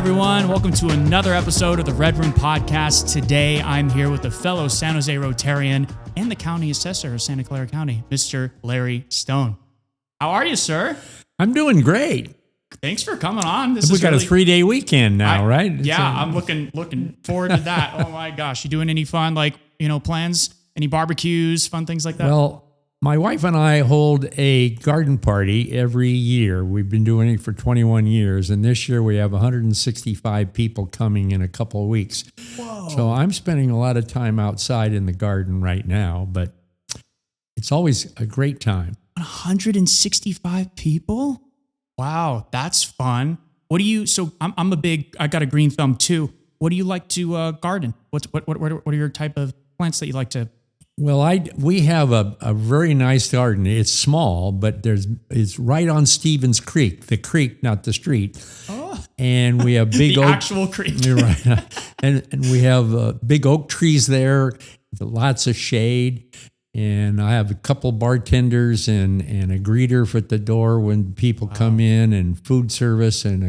everyone. Welcome to another episode of the Red Room Podcast. Today, I'm here with a fellow San Jose Rotarian and the County Assessor of Santa Clara County, Mr. Larry Stone. How are you, sir? I'm doing great. Thanks for coming on. We got a 3-day weekend now, right? I'm looking forward to that. Oh my gosh, you doing any fun plans? Any barbecues, fun things like that? Well, my wife and I hold a garden party every year. We've been doing it for 21 years, and this year we have 165 people coming in a couple of weeks. Whoa. So I'm spending a lot of time outside in the garden right now, but it's always a great time. 165 people? Wow, that's fun. I got a green thumb too. What do you like to garden? What are your type of plants that you like to? Well, we have a very nice garden. It's small, but it's right on Stevens Creek, the creek, not the street. Oh. And we have big actual creek. You're right. And we have big oak trees there, lots of shade. And I have a couple bartenders and a greeter at the door when people come in, and food service and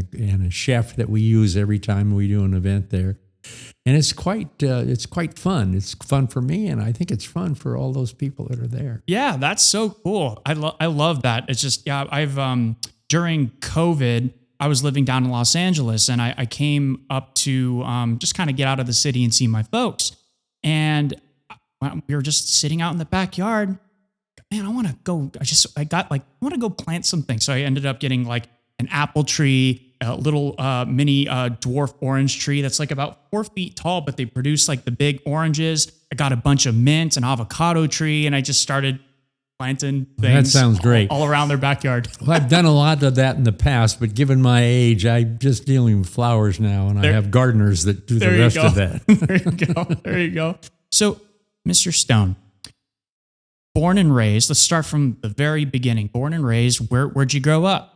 a chef that we use every time we do an event there. And it's quite fun. It's fun for me, and I think it's fun for all those people that are there. Yeah, that's so cool. I love that. It's just, I've during COVID, I was living down in Los Angeles, and I came up to just kind of get out of the city and see my folks. And we were just sitting out in the backyard. Man, I want to go plant something. So I ended up getting like an apple tree, a little mini dwarf orange tree that's like about 4 feet tall, but they produce like the big oranges. I got a bunch of mint, an avocado tree, and I just started planting things. That sounds great. All around their backyard. Well, I've done a lot of that in the past, but given my age, I'm just dealing with flowers now, and I have gardeners that do the rest of that. There you go. So, Mr. Stone, born and raised, let's start from the very beginning. Born and raised, where'd you grow up?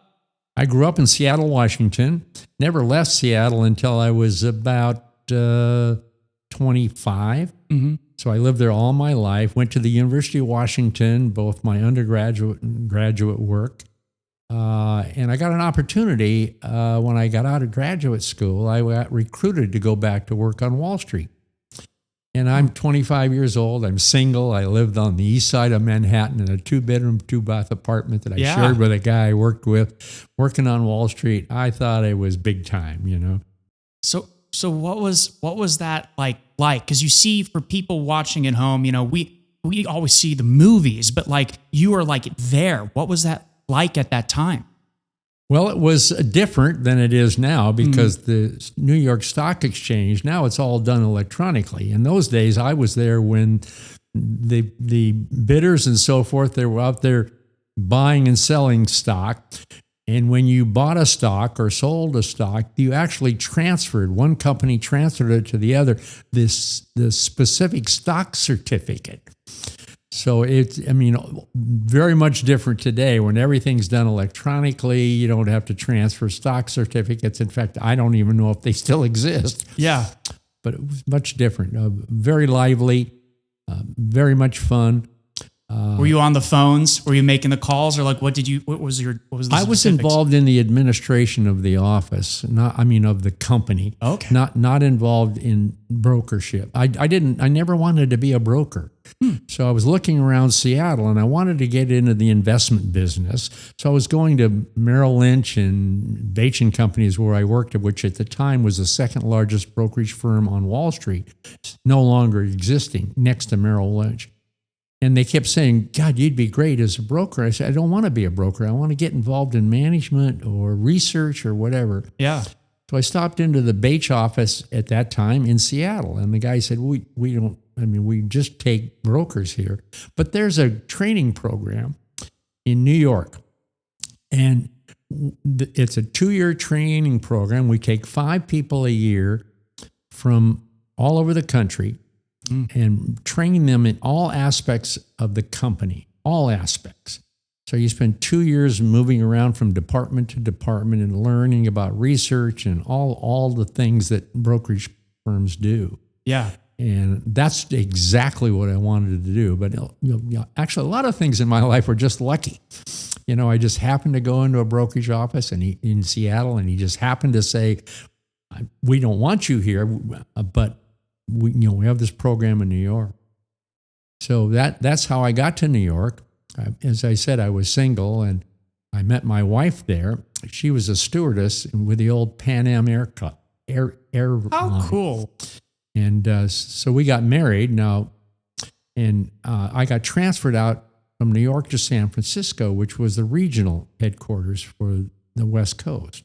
I grew up in Seattle, Washington. Never left Seattle until I was about 25. Mm-hmm. So I lived there all my life. Went to the University of Washington, both my undergraduate and graduate work. And I got an opportunity when I got out of graduate school. I got recruited to go back to work on Wall Street. And I'm 25 years old. I'm single. I lived on the east side of Manhattan in a 2-bedroom, 2-bath apartment that I shared with a guy I worked with, working on Wall Street. I thought it was big time, you know. So what was that like? Because you see, for people watching at home, you know, we always see the movies, but like you were like there. What was that like at that time? Well, it was different than it is now because the New York Stock Exchange, now it's all done electronically. In those days, I was there when the bidders and so forth, they were out there buying and selling stock. And when you bought a stock or sold a stock, you actually transferred, one company transferred it to the other, the specific stock certificate. So it's, very much different today when everything's done electronically. You don't have to transfer stock certificates. In fact, I don't even know if they still exist. Yeah. But it was much different. Very lively, very much fun. Were you on the phones? Were you making the calls, or like what was the I was involved in the administration of the office, of the company. Okay. Not involved in brokership. I never wanted to be a broker. So I was looking around Seattle, and I wanted to get into the investment business. So I was going to Merrill Lynch and Bache & Companies, where I worked, which at the time was the second largest brokerage firm on Wall Street, no longer existing, next to Merrill Lynch. And they kept saying, God, you'd be great as a broker. I said, I don't want to be a broker. I want to get involved in management or research or whatever. Yeah. So I stopped into the Bache office at that time in Seattle. And the guy said, we just take brokers here. But there's a training program in New York. And it's a 2-year training program. We take 5 people a year from all over the country and train them in all aspects of the company, all aspects. So you spend 2 years moving around from department to department and learning about research and all the things that brokerage firms do. Yeah. And that's exactly what I wanted to do. But actually, a lot of things in my life were just lucky. I just happened to go into a brokerage office in Seattle, and he just happened to say, we don't want you here, but we have this program in New York. So that's how I got to New York. As I said, I was single, and I met my wife there. She was a stewardess with the old Pan Am airline. How cool. And so we got married now, and I got transferred out from New York to San Francisco, which was the regional headquarters for the West Coast.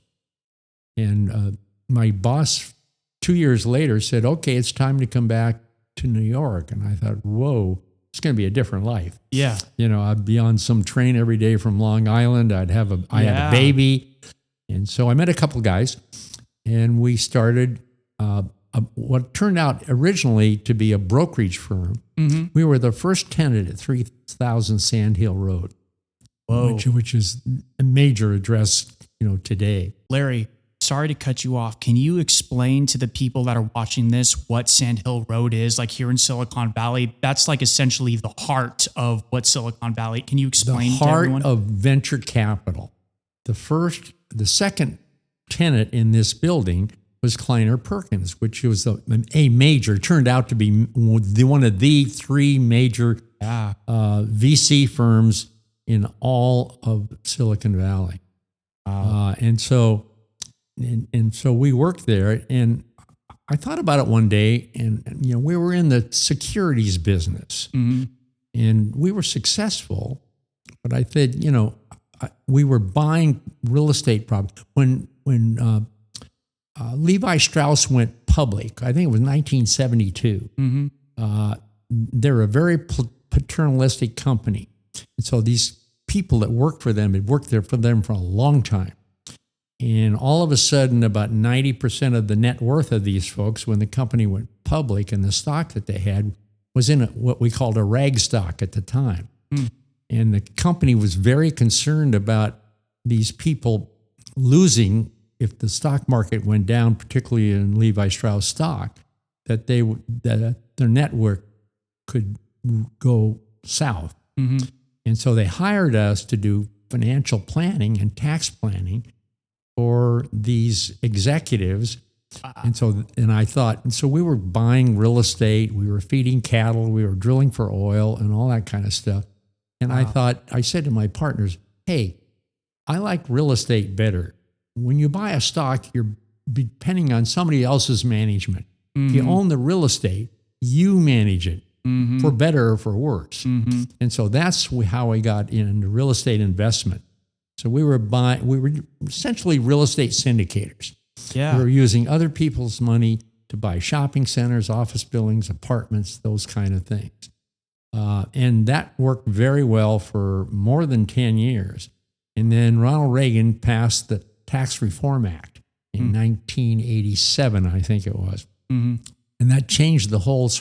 And my boss 2 years later said, okay, it's time to come back to New York. And I thought, whoa, it's going to be a different life. Yeah. I'd be on some train every day from Long Island. I had a baby. And so I met a couple guys, and we started what turned out originally to be a brokerage firm. Mm-hmm. We were the first tenant at 3000 Sand Hill Road, which is a major address, today. Larry, sorry to cut you off. Can you explain to the people that are watching this what Sand Hill Road is, like here in Silicon Valley? That's like essentially the heart of what Silicon Valley. Can you explain to everyone? The heart of venture capital. The second tenant in this building was Kleiner Perkins, which was a major, turned out to be one of the three major VC firms in all of Silicon Valley. And so we worked there, and I thought about it one day, and we were in the securities business, mm-hmm. and we were successful, but I said, we were buying real estate property when Levi Strauss went public. I think it was 1972. Mm-hmm. They're a very paternalistic company, and so these people that worked for them had worked there for them for a long time. And all of a sudden, about 90% of the net worth of these folks, when the company went public and the stock that they had was in what we called a rag stock at the time. Mm. And the company was very concerned about these people losing if the stock market went down, particularly in Levi Strauss stock, that their network could go south. Mm-hmm. And so they hired us to do financial planning and tax planning for these executives. And I thought, so we were buying real estate, we were feeding cattle, we were drilling for oil and all that kind of stuff. And I said to my partners, hey, I like real estate better. When you buy a stock, you're depending on somebody else's management. Mm-hmm. If you own the real estate, you manage it, mm-hmm. for better or for worse. Mm-hmm. And so that's how I got into real estate investment. So we were essentially real estate syndicators. Yeah. We were using other people's money to buy shopping centers, office buildings, apartments, those kind of things. And that worked very well for more than 10 years. And then Ronald Reagan passed the Tax Reform Act in 1987, I think it was. Mm-hmm. And that changed the whole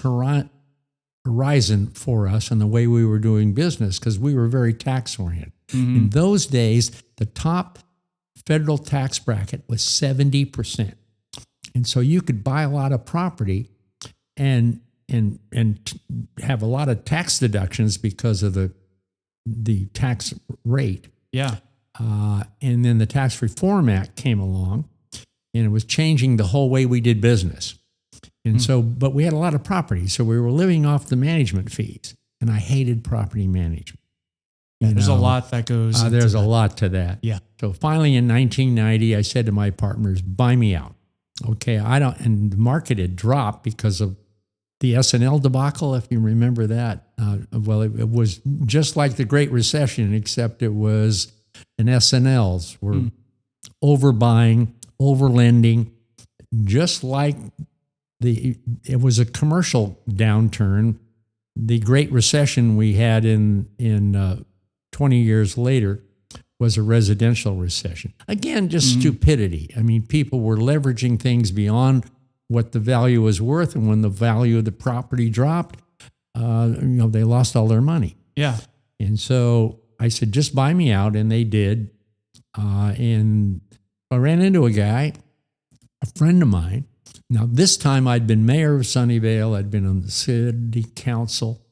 horizon for us and the way we were doing business, because we were very tax-oriented. Mm-hmm. In those days, the top federal tax bracket was 70%. And so you could buy a lot of property and have a lot of tax deductions because of the tax rate. Yeah. And then the Tax Reform Act came along, and it was changing the whole way we did business. And so, but we had a lot of property, so we were living off the management fees, and I hated property management. There's a lot that goes into there's a lot to that. Yeah. So finally in 1990, I said to my partners, buy me out. Okay, and the market had dropped because of the S&L debacle, if you remember that. It was just like the Great Recession, except it was an S&Ls were overbuying, overlending, just like it was a commercial downturn. The Great Recession we had in 20 years later was a residential recession. Again, just stupidity. I mean, people were leveraging things beyond what the value was worth, and when the value of the property dropped, they lost all their money. Yeah. And so I said, just buy me out, and they did. And I ran into a guy, a friend of mine. Now, this time I'd been mayor of Sunnyvale. I'd been on the city council.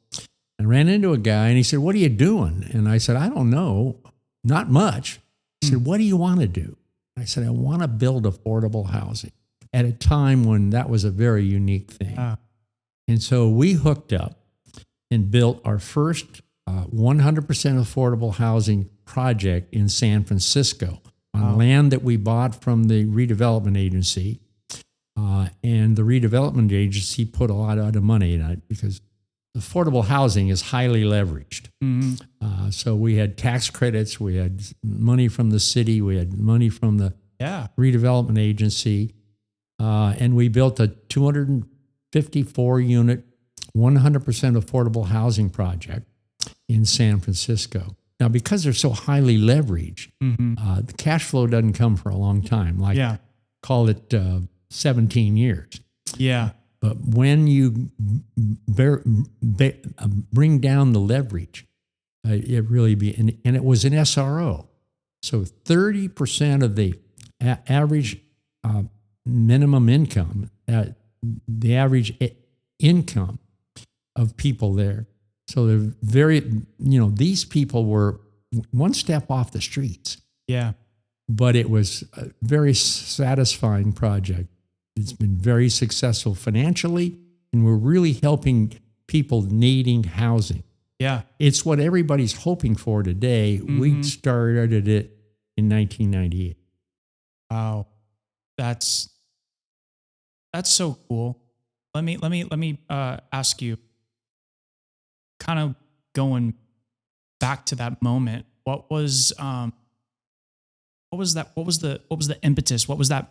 I ran into a guy, and he said, what are you doing? And I said, I don't know, not much. He said, what do you want to do? I said, I want to build affordable housing. at a time when that was a very unique thing. And so we hooked up and built our first 100% affordable housing project in San Francisco on land that we bought from the redevelopment agency. And the redevelopment agency put a lot of money in it because affordable housing is highly leveraged. So we had tax credits, we had money from the city, we had money from the redevelopment agency, and we built a 254-unit, 100% affordable housing project in San Francisco. Now, because they're so highly leveraged, the cash flow doesn't come for a long time, call it 17 years. But when you bring down the leverage, it really and it was an SRO. So 30% of the average minimum income, the average income of people there. So they're very, these people were one step off the streets. But it was a very satisfying project. It's been very successful financially, and we're really helping people needing housing. It's what everybody's hoping for today. We started it in 1998. Wow. That's so cool. Let me ask you, kind of going back to that moment, what was the impetus? What was that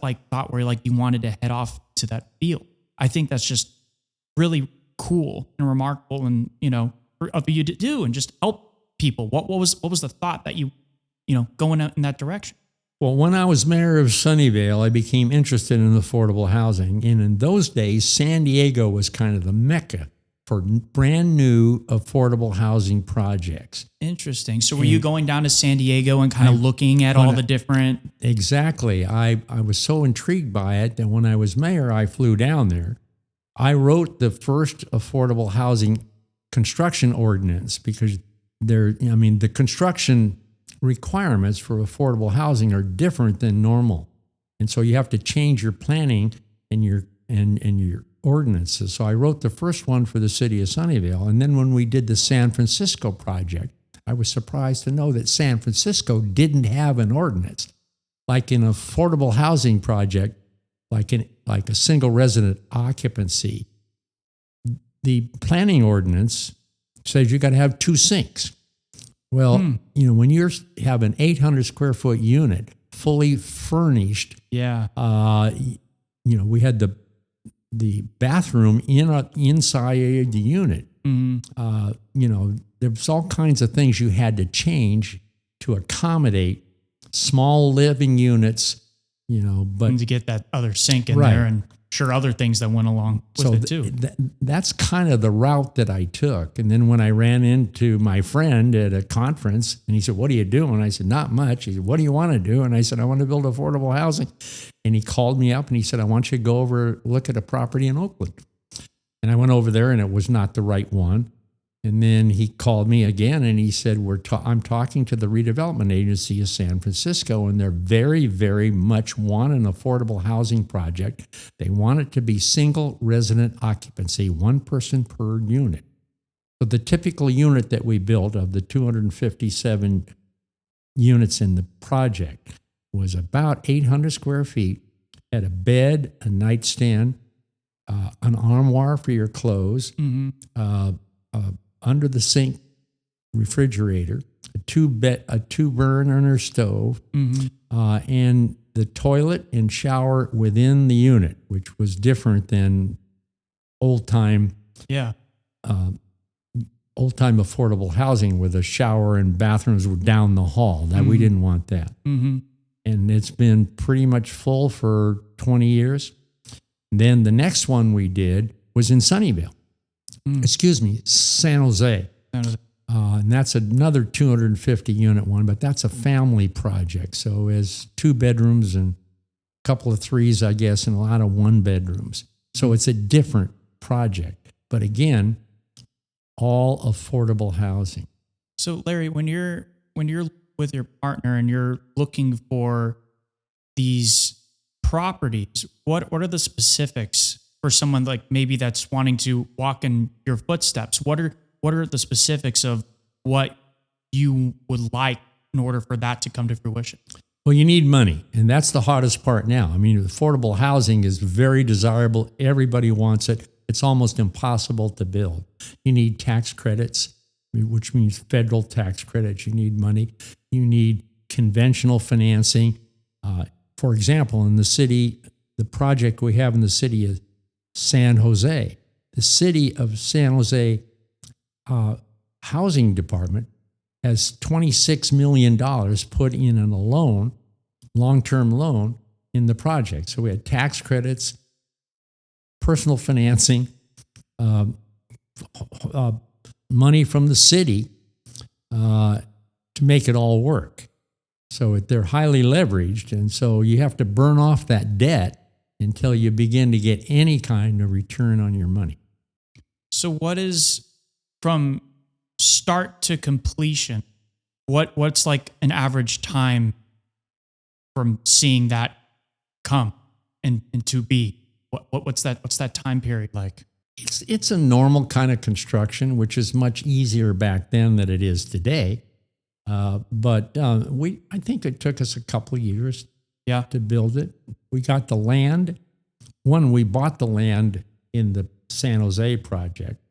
like thought where like you wanted to head off to that field? I think that's just really cool and remarkable, and of you to do and just help people. What was the thought that you going out in that direction? Well, when I was mayor of Sunnyvale, I became interested in affordable housing, and in those days, San Diego was kind of the mecca for brand new affordable housing projects. Interesting. So were you going down to San Diego and kind of looking at all the different... Exactly. I was so intrigued by it that when I was mayor, I flew down there. I wrote the first affordable housing construction ordinance because the construction requirements for affordable housing are different than normal. And so you have to change your planning and your ordinances. So I wrote the first one for the city of Sunnyvale. And then when we did the San Francisco project, I was surprised to know that San Francisco didn't have an ordinance. Like an affordable housing project, like a single resident occupancy, the planning ordinance says you got to have 2 sinks. Well, when you have an 800 square foot unit, fully furnished, we had the bathroom inside the unit. There's all kinds of things you had to change to accommodate small living units, but and to get that other sink in there, and sure other things that went along with it too. That's kind of the route that I took. And then when I ran into my friend at a conference and he said, "What are you doing?" I said, "Not much." He said, "What do you want to do?" And I said, "I want to build affordable housing." And he called me up and he said, "I want you to go over, look at a property in Oakland." And I went over there and it was not the right one. And then he called me again and he said, I'm talking to the redevelopment agency of San Francisco, and they're very, very much want an affordable housing project. They want it to be single resident occupancy, 1 person per unit. So the typical unit that we built of the 257 units in the project was about 800 square feet, had a bed, a nightstand, an armoire for your clothes, under the sink refrigerator, a two burner stove, and the toilet and shower within the unit, which was different than old time affordable housing where the shower and bathrooms were down the hall. That we didn't want that. And it's been pretty much full for 20 years. Then the next one we did was in Sunnyvale. San Jose. And that's another 250 unit one, but that's a family project. So it's 2 bedrooms and a couple of 3s, I guess, and a lot of 1 bedrooms. So it's a different project. But again, all affordable housing. So Larry, when you're with your partner and you're looking for these properties, what are the specifics for someone like maybe that's wanting to walk in your footsteps? What are the specifics of what you would like in order for that to come to fruition? Well, you need money, and that's the hardest part now. I mean, affordable housing is very desirable. Everybody wants it. It's almost impossible to build. You need tax credits, which means federal tax credits. You need money. You need conventional financing. For example, in the city, the project we have in the city is San Jose. The city of San Jose housing department has $26 million put in a loan, long-term loan, in the project. So we had tax credits, personal financing, money from the city to make it all work. So they're highly leveraged, and so you have to burn off that debt until you begin to get any kind of return on your money. So what is, from start to completion, what's like an average time from seeing that come and to be? What's that time period like? It's a normal kind of construction, which is much easier back then than it is today. But I think it took us a couple of years to build it. We got the land. One, we bought the land in the San Jose project.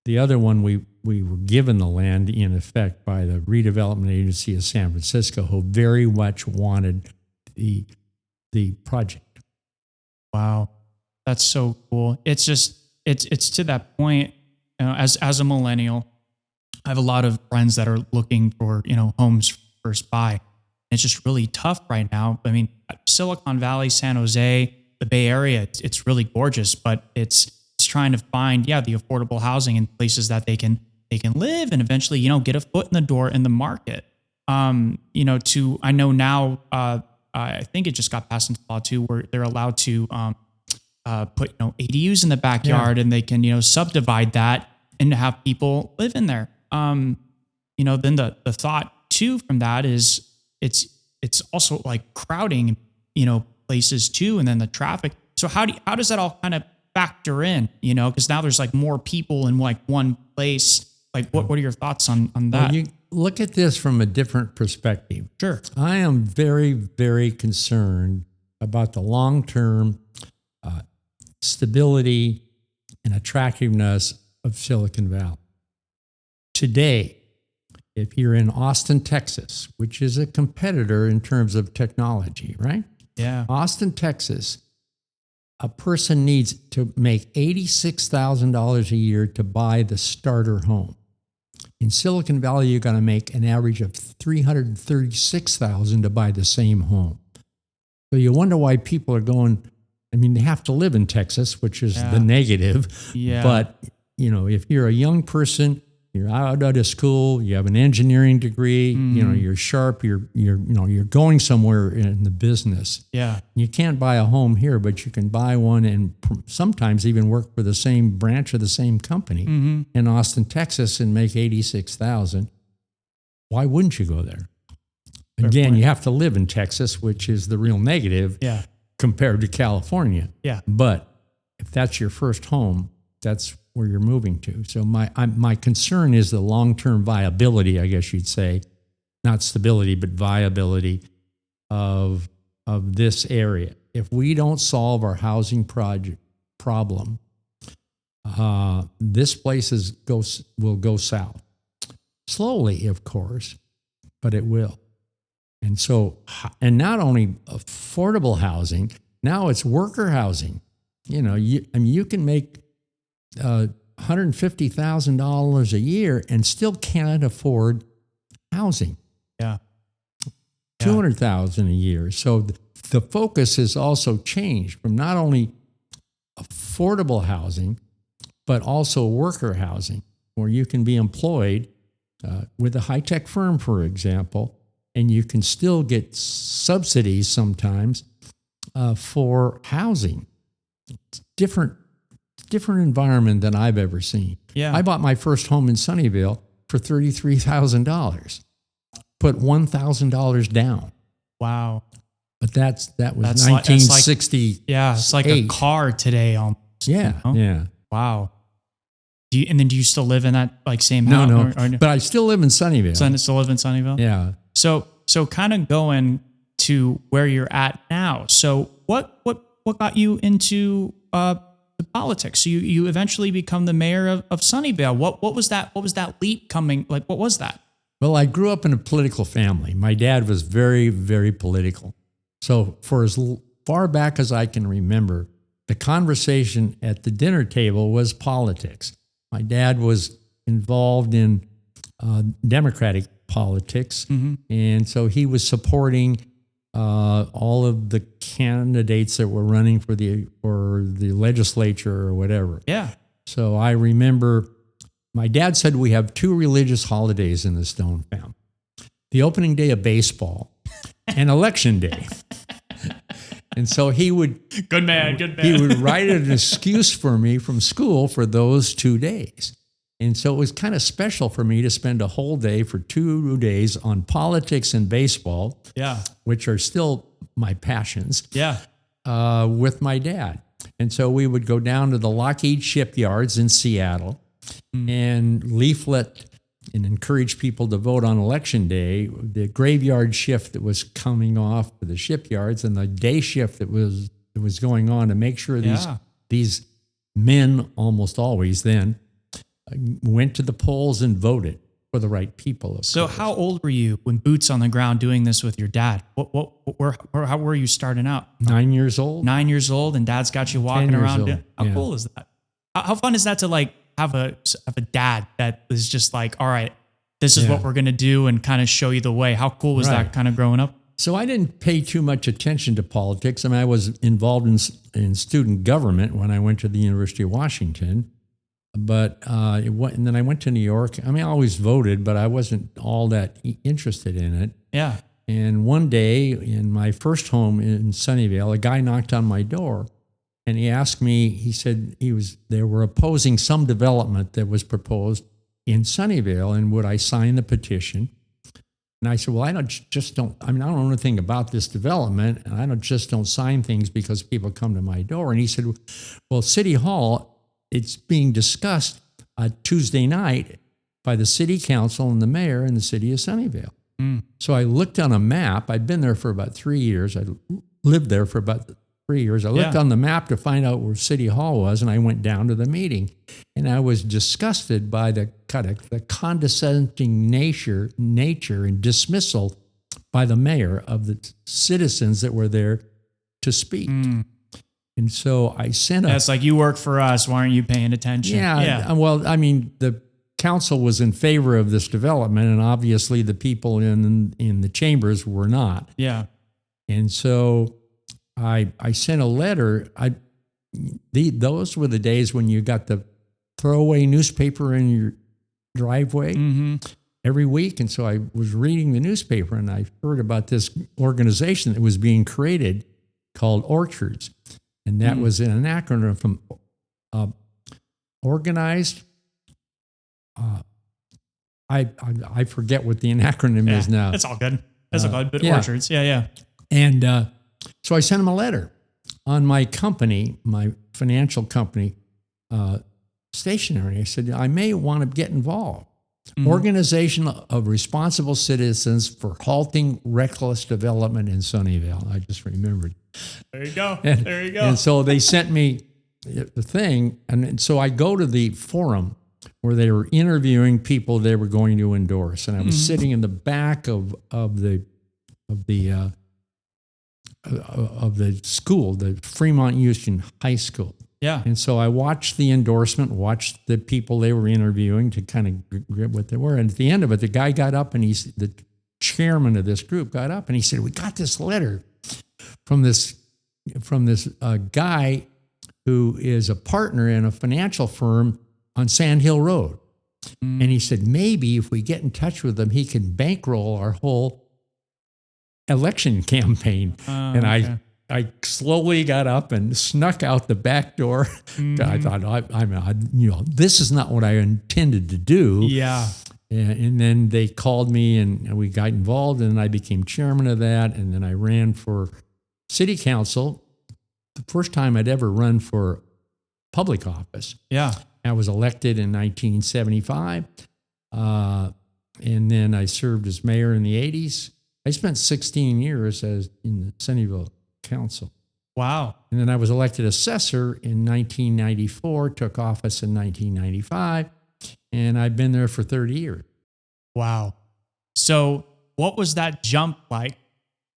The other one, we were given the land in effect by the redevelopment agency of San Francisco, who very much wanted the project. Wow, that's so cool. It's just it's to that point. As a millennial, I have a lot of friends that are looking for homes first buy. It's just really tough right now. I mean, Silicon Valley, San Jose, the Bay Area, it's really gorgeous, but it's trying to find the affordable housing in places that they can live and eventually get a foot in the door in the market. I know now I think it just got passed into law too, where they're allowed to put ADUs in the backyard, and they can subdivide that and have people live in there. Then the thought too from that is it's also like crowding places too, and then the traffic. So how does that all kind of factor in, because now there's like more people in like one place. Like what are your thoughts on that? Well, you look at this from a different perspective. Sure. I am very, very concerned about the long-term stability and attractiveness of Silicon Valley. Today, if you're in Austin, Texas, which is a competitor in terms of technology, right? Yeah. Austin, Texas, a person needs to make $86,000 a year to buy the starter home. In Silicon Valley, you're going to make an average of $336,000 to buy the same home. So you wonder why people are going. I mean, they have to live in Texas, which is the negative. Yeah. But if you're a young person, you're out of school, you have an engineering degree, you're sharp, you're going somewhere in the business. Yeah. You can't buy a home here, but you can buy one and sometimes even work for the same branch of the same company in Austin, Texas, and make $86,000. Why wouldn't you go there? Again, you have to live in Texas, which is the real negative compared to California. Yeah. But if that's your first home, that's where you're moving to. So my concern is the long-term viability, I guess you'd say, not stability, but viability of this area. If we don't solve our housing problem, this place will go south. Slowly, of course, but it will. And so, and not only affordable housing, now it's worker housing. You can make $150,000 a year and still can't afford housing. Yeah. $200,000 a year. So the focus has also changed from not only affordable housing, but also worker housing, where you can be employed with a high-tech firm, for example, and you can still get subsidies sometimes for housing. It's different environment than I've ever seen. Yeah. I bought my first home in Sunnyvale for $33,000. Put $1,000 down. Wow. But that was That's 1960. Yeah, it's like a car today almost. Yeah, you know? yeah. Wow. Do you still live in that like same No, house? no. But I still live in Sunnyvale. Still live in Sunnyvale? Yeah. So kind of going to where you're at now. So what got you into the politics? So you eventually become the mayor of Sunnyvale. What was that leap coming? Like, what was that? Well, I grew up in a political family. My dad was very, very political. So for as far back as I can remember, the conversation at the dinner table was politics. My dad was involved in Democratic politics, and so he was supporting all of the candidates that were running for the legislature or whatever. Yeah. So I remember my dad said we have two religious holidays in the Stone family: the opening day of baseball and election day. And so he would good man. He would write an excuse for me from school for those 2 days. And so it was kind of special for me to spend a whole day for 2 days on politics and baseball, which are still my passions, with my dad. And so we would go down to the Lockheed shipyards in Seattle and leaflet and encourage people to vote on election day, the graveyard shift that was coming off for the shipyards and the day shift that was going on, to make sure these men, almost always then, went to the polls and voted for the right people. So how old were you when boots on the ground doing this with your dad? How were you starting out? 9 years old. 9 years old, and dad's got you walking around. How cool is that? How fun is that to like have a dad that is just like, all right, this is what we're going to do, and kind of show you the way? How cool was that kind of growing up? So I didn't pay too much attention to politics. I mean, I was involved in student government when I went to the University of Washington, but and then I went to New York. I mean, I always voted, but I wasn't all that interested in it. Yeah. And one day in my first home in Sunnyvale, a guy knocked on my door. And he asked me, he said they were opposing some development that was proposed in Sunnyvale, and would I sign the petition? And I said, well, I don't know anything about this development, and I don't sign things because people come to my door. And he said, well, City Hall, it's being discussed Tuesday night by the City Council and the mayor in the city of Sunnyvale. So I looked on a map. I'd been there for about 3 years. I lived there for about 3 years. I looked on the map to find out where City Hall was, and I went down to the meeting. And I was disgusted by the condescending nature and dismissal by the mayor of the citizens that were there to speak. And so I sent it's like, you work for us, why aren't you paying attention? Yeah. Well, I mean, the council was in favor of this development, and obviously the people in the chambers were not. Yeah. And so I sent a letter. Those were the days when you got the throwaway newspaper in your driveway every week. And so I was reading the newspaper, and I heard about this organization that was being created called Orchards. And that was an acronym from organized. I forget what the acronym is now. It's all good. It's all good. But Orchards. Yeah. And so I sent him a letter on my company, my financial company, stationery. I said, I may want to get involved. Organization of Responsible Citizens for Halting Reckless Development in Sunnyvale. I just remembered. There you go. And so they sent me the thing. And so I go to the forum where they were interviewing people they were going to endorse. And I was sitting in the back of the school, the Fremont Houston High School. Yeah. And so I watched the endorsement, watched the people they were interviewing to kind of grip what they were. And at the end of it, the guy got up, and the chairman of this group got up, and he said, we got this letter from this guy who is a partner in a financial firm on Sand Hill Road. And he said, maybe if we get in touch with him, he can bankroll our whole election campaign. And I slowly got up and snuck out the back door. I thought, this is not what I intended to do. Yeah. And then they called me, and we got involved, and I became chairman of that. And then I ran for city council, the first time I'd ever run for public office. Yeah. I was elected in 1975, and then I served as mayor in the 80s. I spent 16 years in the Sunnyvale Council. Wow. And then I was elected assessor in 1994, took office in 1995, and I've been there for 30 years. Wow. So what was that jump like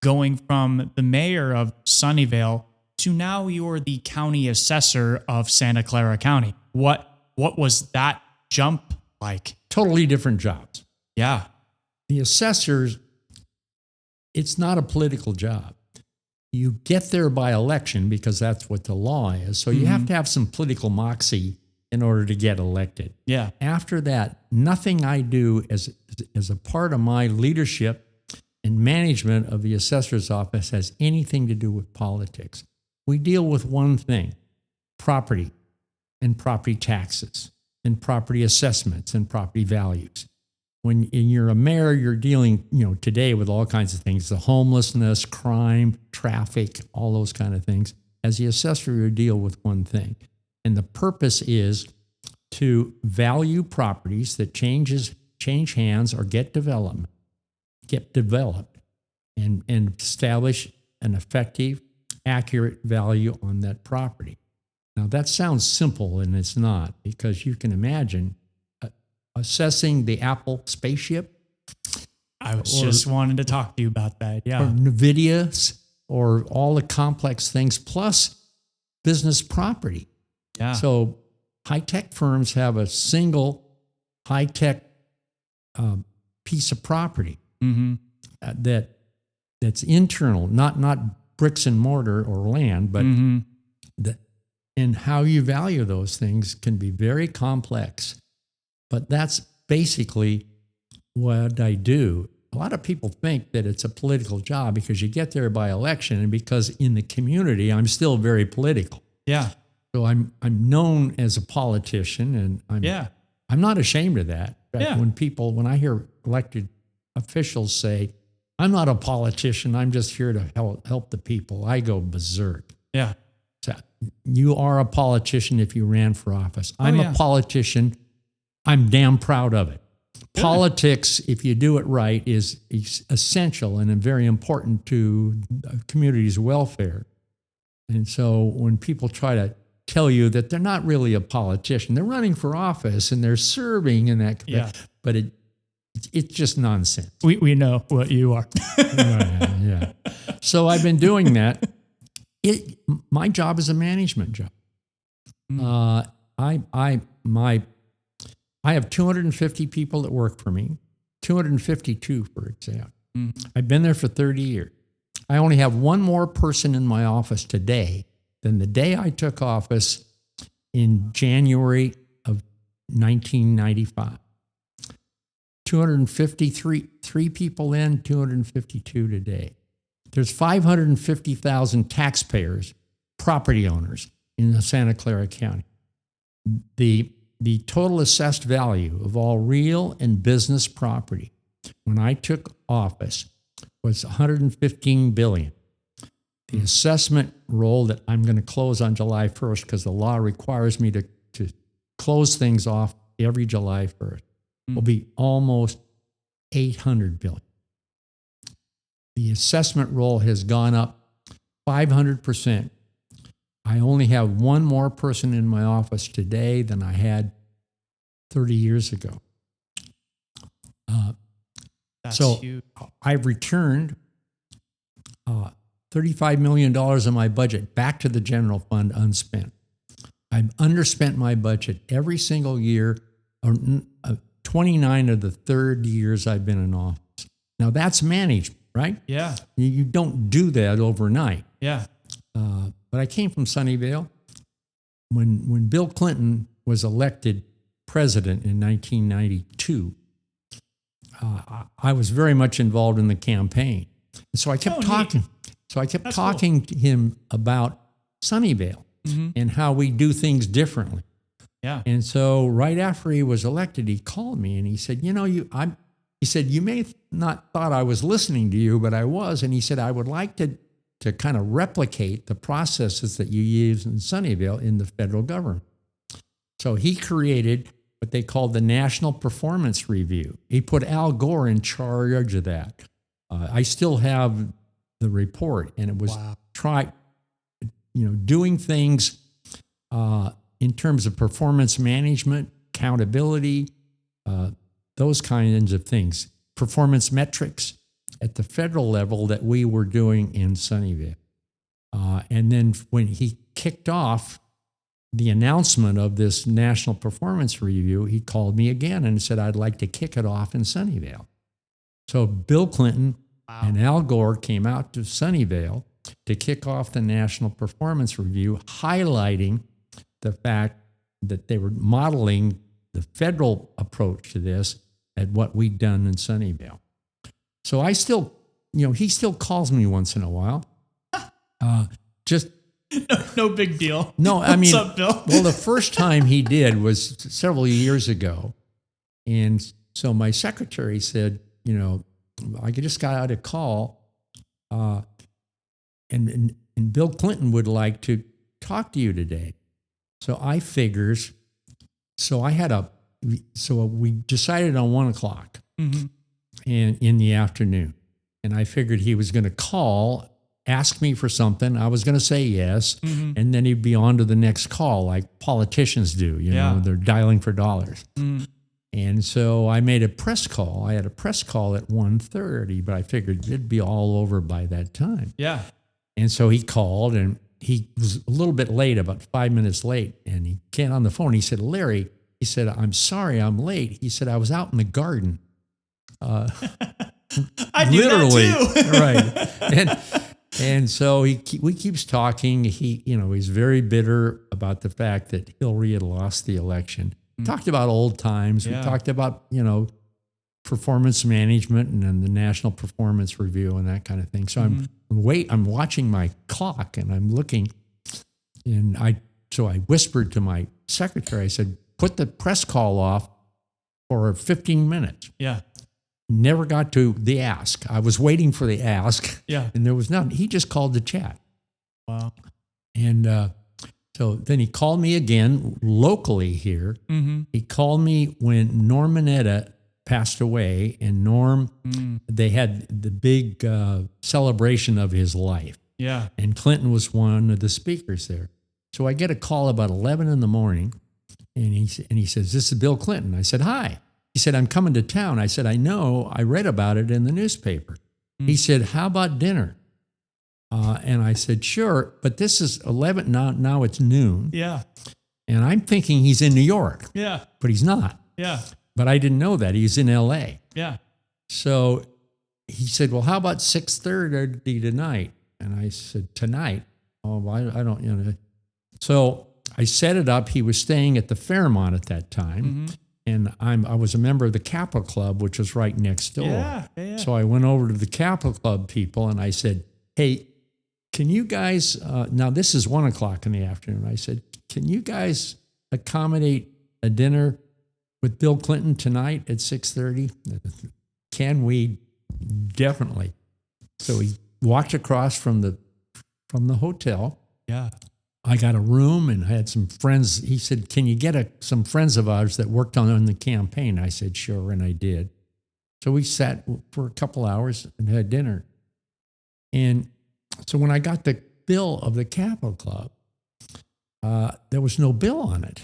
going from the mayor of Sunnyvale to now you're the county assessor of Santa Clara County? What was that jump like? Totally different jobs. Yeah. The assessors, it's not a political job. You get there by election because that's what the law is. So you have to have some political moxie in order to get elected. Yeah. After that, nothing I do as a part of my leadership and management of the assessor's office has anything to do with politics. We deal with one thing: property and property taxes and property assessments and property values. When you're a mayor, you're dealing, today with all kinds of things: the homelessness, crime, traffic, all those kind of things. As the assessor, you deal with one thing. And the purpose is to value properties that change hands or get developed, and establish an effective, accurate value on that property. Now, that sounds simple, and it's not, because you can imagine assessing the Apple spaceship. I was just wanting to talk to you about that. Yeah. Or NVIDIA, or all the complex things, plus business property. Yeah. So high-tech firms have a single high-tech piece of property that's internal, not bricks and mortar or land, but and how you value those things can be very complex. But that's basically what I do. A lot of people think that it's a political job because you get there by election, and because in the community I'm still very political. Yeah. So I'm known as a politician, and I'm not ashamed of that. Yeah. When I hear elected officials say, "I'm not a politician, I'm just here to help the people," I go berserk. Yeah. So you are a politician if you ran for office. I'm a politician. I'm damn proud of it. Good. Politics, if you do it right, is essential and very important to the community's welfare. And so when people try to tell you that they're not really a politician, they're running for office and they're serving in that, but it's just nonsense. We know what you are. Yeah. So I've been doing that. My job is a management job. I have 250 people that work for me, 252 for example. I've been there for 30 years. I only have one more person in my office today than the day I took office in January of 1995. 253 people in, 252 today. There's 550,000 taxpayers, property owners in the Santa Clara County. The total assessed value of all real and business property when I took office was $115 billion. The assessment roll that I'm going to close on July 1st, because the law requires me to close things off every July 1st, will be almost $800 billion. The assessment roll has gone up 500%. I only have one more person in my office today than I had 30 years ago. That's huge. I've returned $35 million of my budget back to the general fund unspent. I've underspent my budget every single year, 29 of the 30 years I've been in office. Now that's management, right? Yeah. You don't do that overnight. Yeah. But I came from Sunnyvale. When Bill Clinton was elected president in 1992, I was very much involved in the campaign. And so I kept talking. Neat. So I kept talking to him about Sunnyvale and how we do things differently. Yeah. And so right after he was elected, he called me and he said, he said, "You may not thought I was listening to you, but I was." And he said, "I would like to to kind of replicate the processes that you use in Sunnyvale in the federal government. So he created what they called the National Performance Review. He put Al Gore in charge of that. I still have the report, and it was doing things in terms of performance management, accountability, those kinds of things, performance metrics at the federal level that we were doing in Sunnyvale. And then when he kicked off the announcement of this National Performance Review, he called me again and said, I'd like to kick it off in Sunnyvale. So Bill Clinton and Al Gore came out to Sunnyvale to kick off the National Performance Review, highlighting the fact that they were modeling the federal approach to this at what we'd done in Sunnyvale. So I still, he still calls me once in a while. No big deal. No, I mean, what's up, Bill? Well, the first time he did was several years ago. And so my secretary said, I just got out a call, and Bill Clinton would like to talk to you today. So I figures, so we decided on 1:00 and in the afternoon. And I figured he was going to call, ask me for something. I was going to say yes. And then he'd be on to the next call like politicians do, they're dialing for dollars. And so I made a press call. I had a press call at 1:30, but I figured it'd be all over by that time. Yeah. And so he called, and he was a little bit late, about 5 minutes late. And he came on the phone. He said, Larry, he said, I'm sorry I'm late. He said, I was out in the garden. I do literally, that too. right. And so we keeps talking. He's very bitter about the fact that Hillary had lost the election. Talked about old times. Yeah. We talked about, performance management and then the National Performance Review and that kind of thing. So I'm watching my clock and I'm looking, and I whispered to my secretary, I said, put the press call off for 15 minutes. Yeah. Never got to the ask. I was waiting for the ask. Yeah. And there was nothing. He just called the chat. Wow. And so then he called me again locally here. He called me when Norm Mineta passed away, and Norm, they had the big celebration of his life. Yeah. And Clinton was one of the speakers there. So I get a call about 11 in the morning, and he says, this is Bill Clinton. I said, hi. He said, I'm coming to town. I said, I know. I read about it in the newspaper. He said, how about dinner? And I said, sure, but this is 11, now it's noon. Yeah. And I'm thinking he's in New York. Yeah. But he's not. Yeah. But I didn't know that. He's in L.A. Yeah. So he said, well, how about 6:30 tonight? And I said, tonight? Oh, I don't, So I set it up. He was staying at the Fairmont at that time. And I was a member of the Capitol Club, which was right next door. Yeah. So I went over to the Capitol Club people and I said, hey, can you guys, now this is 1:00 in the afternoon. I said, can you guys accommodate a dinner with Bill Clinton tonight at 6:30? Can we? Definitely. So he walked across from the hotel. Yeah. I got a room and I had some friends. He said, can you get some friends of ours that worked on the campaign? I said, sure, and I did. So we sat for a couple hours and had dinner. And so when I got the bill of the Capitol Club, there was no bill on it.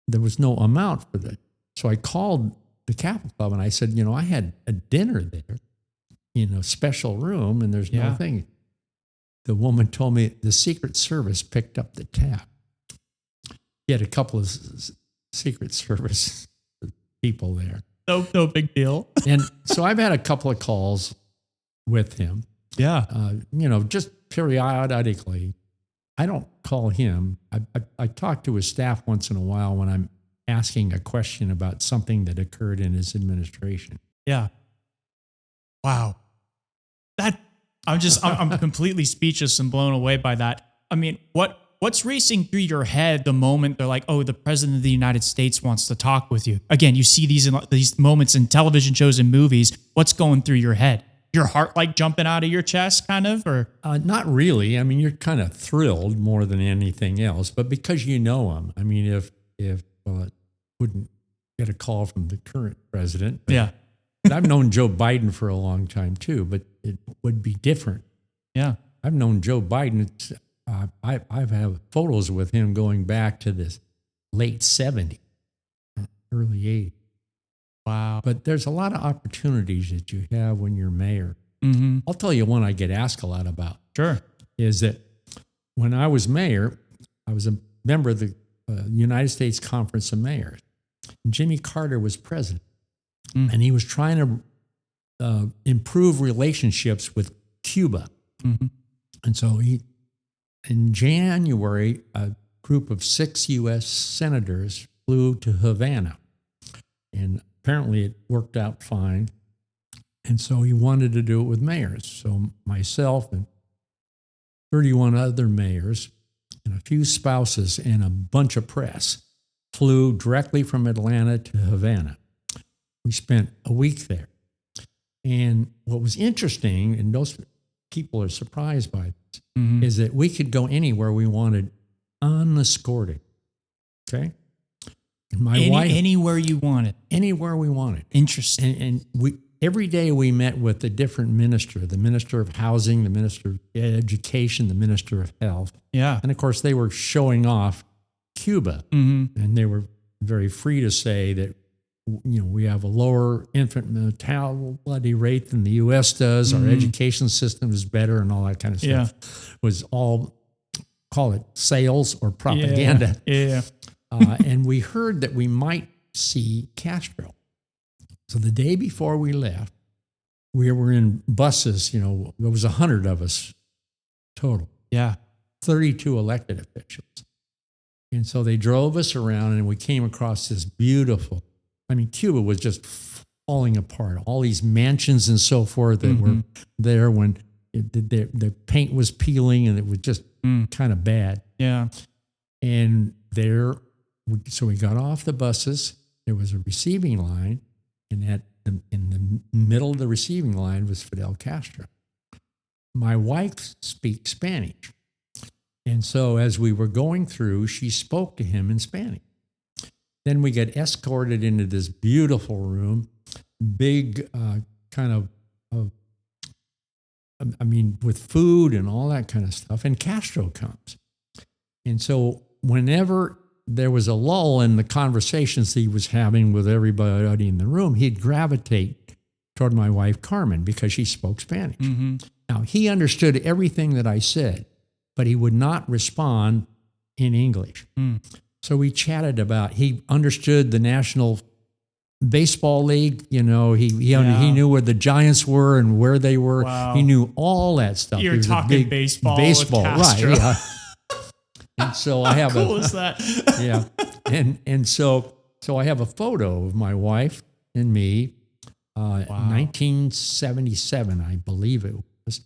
There was no amount for that. So I called the Capitol Club and I said, I had a dinner there, special room, and there's no thing. The woman told me the Secret Service picked up the tab. He had a couple of Secret Service people there. No big deal. And so I've had a couple of calls with him. Yeah. Just periodically. I don't call him. I talk to his staff once in a while when I'm asking a question about something that occurred in his administration. Yeah. Wow. I'm completely speechless and blown away by that. I mean, what's racing through your head the moment they're like, oh, the president of the United States wants to talk with you? Again, you see these moments in television shows and movies. What's going through your head? your heart like jumping out of your chest kind of, or? Not really. I mean, you're kind of thrilled more than anything else, but because you know him. I mean, if wouldn't get a call from the current president. Yeah. I've known Joe Biden for a long time too, but it would be different. Yeah. I've known Joe Biden. I've had photos with him going back to this late 70s, early 80s. Wow. But there's a lot of opportunities that you have when you're mayor. Mm-hmm. I'll tell you one I get asked a lot about. Sure. Is that when I was mayor, I was a member of the United States Conference of Mayors. And Jimmy Carter was president. And he was trying to improve relationships with Cuba. Mm-hmm. And so in January, a group of 6 U.S. senators flew to Havana. And apparently it worked out fine. And so he wanted to do it with mayors. So myself and 31 other mayors and a few spouses and a bunch of press flew directly from Atlanta to Havana. We spent a week there. And what was interesting, and most people are surprised by this, is that we could go anywhere we wanted unescorted. Okay? And my wife, anywhere you wanted. anywhere we wanted. Interesting. And we every day we met with a different minister, the minister of housing, the minister of education, the minister of health. Yeah. And of course, they were showing off Cuba. And they were very free to say that, we have a lower infant mortality rate than the U.S. does. Our education system is better and all that kind of stuff. Yeah. Was all, call it sales or propaganda. Yeah. And we heard that we might see Castro. So the day before we left, we were in buses, there was 100 of us total. Yeah. 32 elected officials. And so they drove us around and we came across this beautiful, Cuba was just falling apart. All these mansions and so forth that were there when the paint was peeling and it was just kind of bad. Yeah. And so we got off the buses. There was a receiving line, and in the middle of the receiving line was Fidel Castro. My wife speaks Spanish. And so as we were going through, she spoke to him in Spanish. Then we got escorted into this beautiful room, big with food and all that kind of stuff. And Castro comes. And so whenever there was a lull in the conversations he was having with everybody in the room, he'd gravitate toward my wife, Carmen, because she spoke Spanish. Now, he understood everything that I said, but he would not respond in English. So we chatted he understood the National Baseball League. He knew where the Giants were and where they were. Wow. He knew all that stuff. You're talking baseball with Castro. Right? Yeah. And so I have How cool is that? Yeah, and so I have a photo of my wife and me, 1977, I believe it was,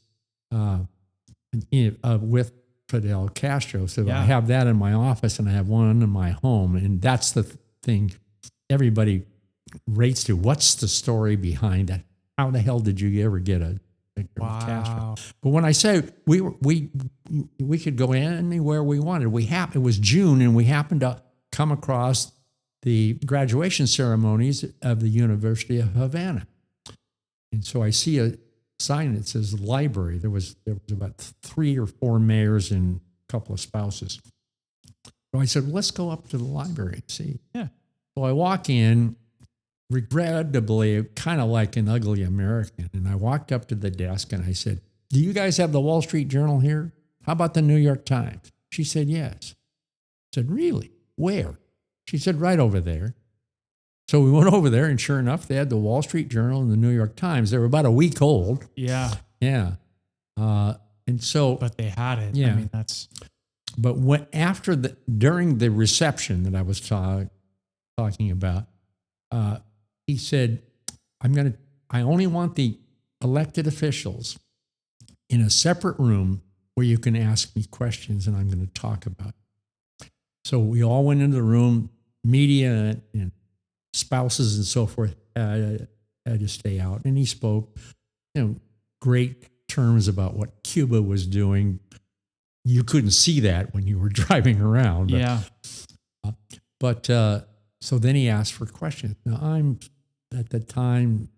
with Fidel Castro. So I have that in my office, and I have one in my home, and that's the thing everybody rates to. What's the story behind that? How the hell did you ever get a picture of Castro? But when I say we could go anywhere we wanted, it was June, and we happened to come across the graduation ceremonies of the University of Havana, and so I see a sign that says library. There was about 3 or 4 mayors and a couple of spouses. So I said, let's go up to the library and see. Yeah. So I walk in, regrettably, kind of like an ugly American. And I walked up to the desk and I said, do you guys have the Wall Street Journal here? How about the New York Times? She said, yes. I said, really? Where? She said, right over there. So we went over there, and sure enough, they had the Wall Street Journal and the New York Times. They were about a week old. Yeah. Yeah. And so, but they had it. Yeah. That's. But during the reception that I was talking about, he said, I only want the elected officials in a separate room where you can ask me questions, and I'm going to talk about it. So we all went into the room, media and spouses and so forth had to stay out. And he spoke, great terms about what Cuba was doing. You couldn't see that when you were driving around. But, Yeah. So then he asked for questions. Now, I'm at the time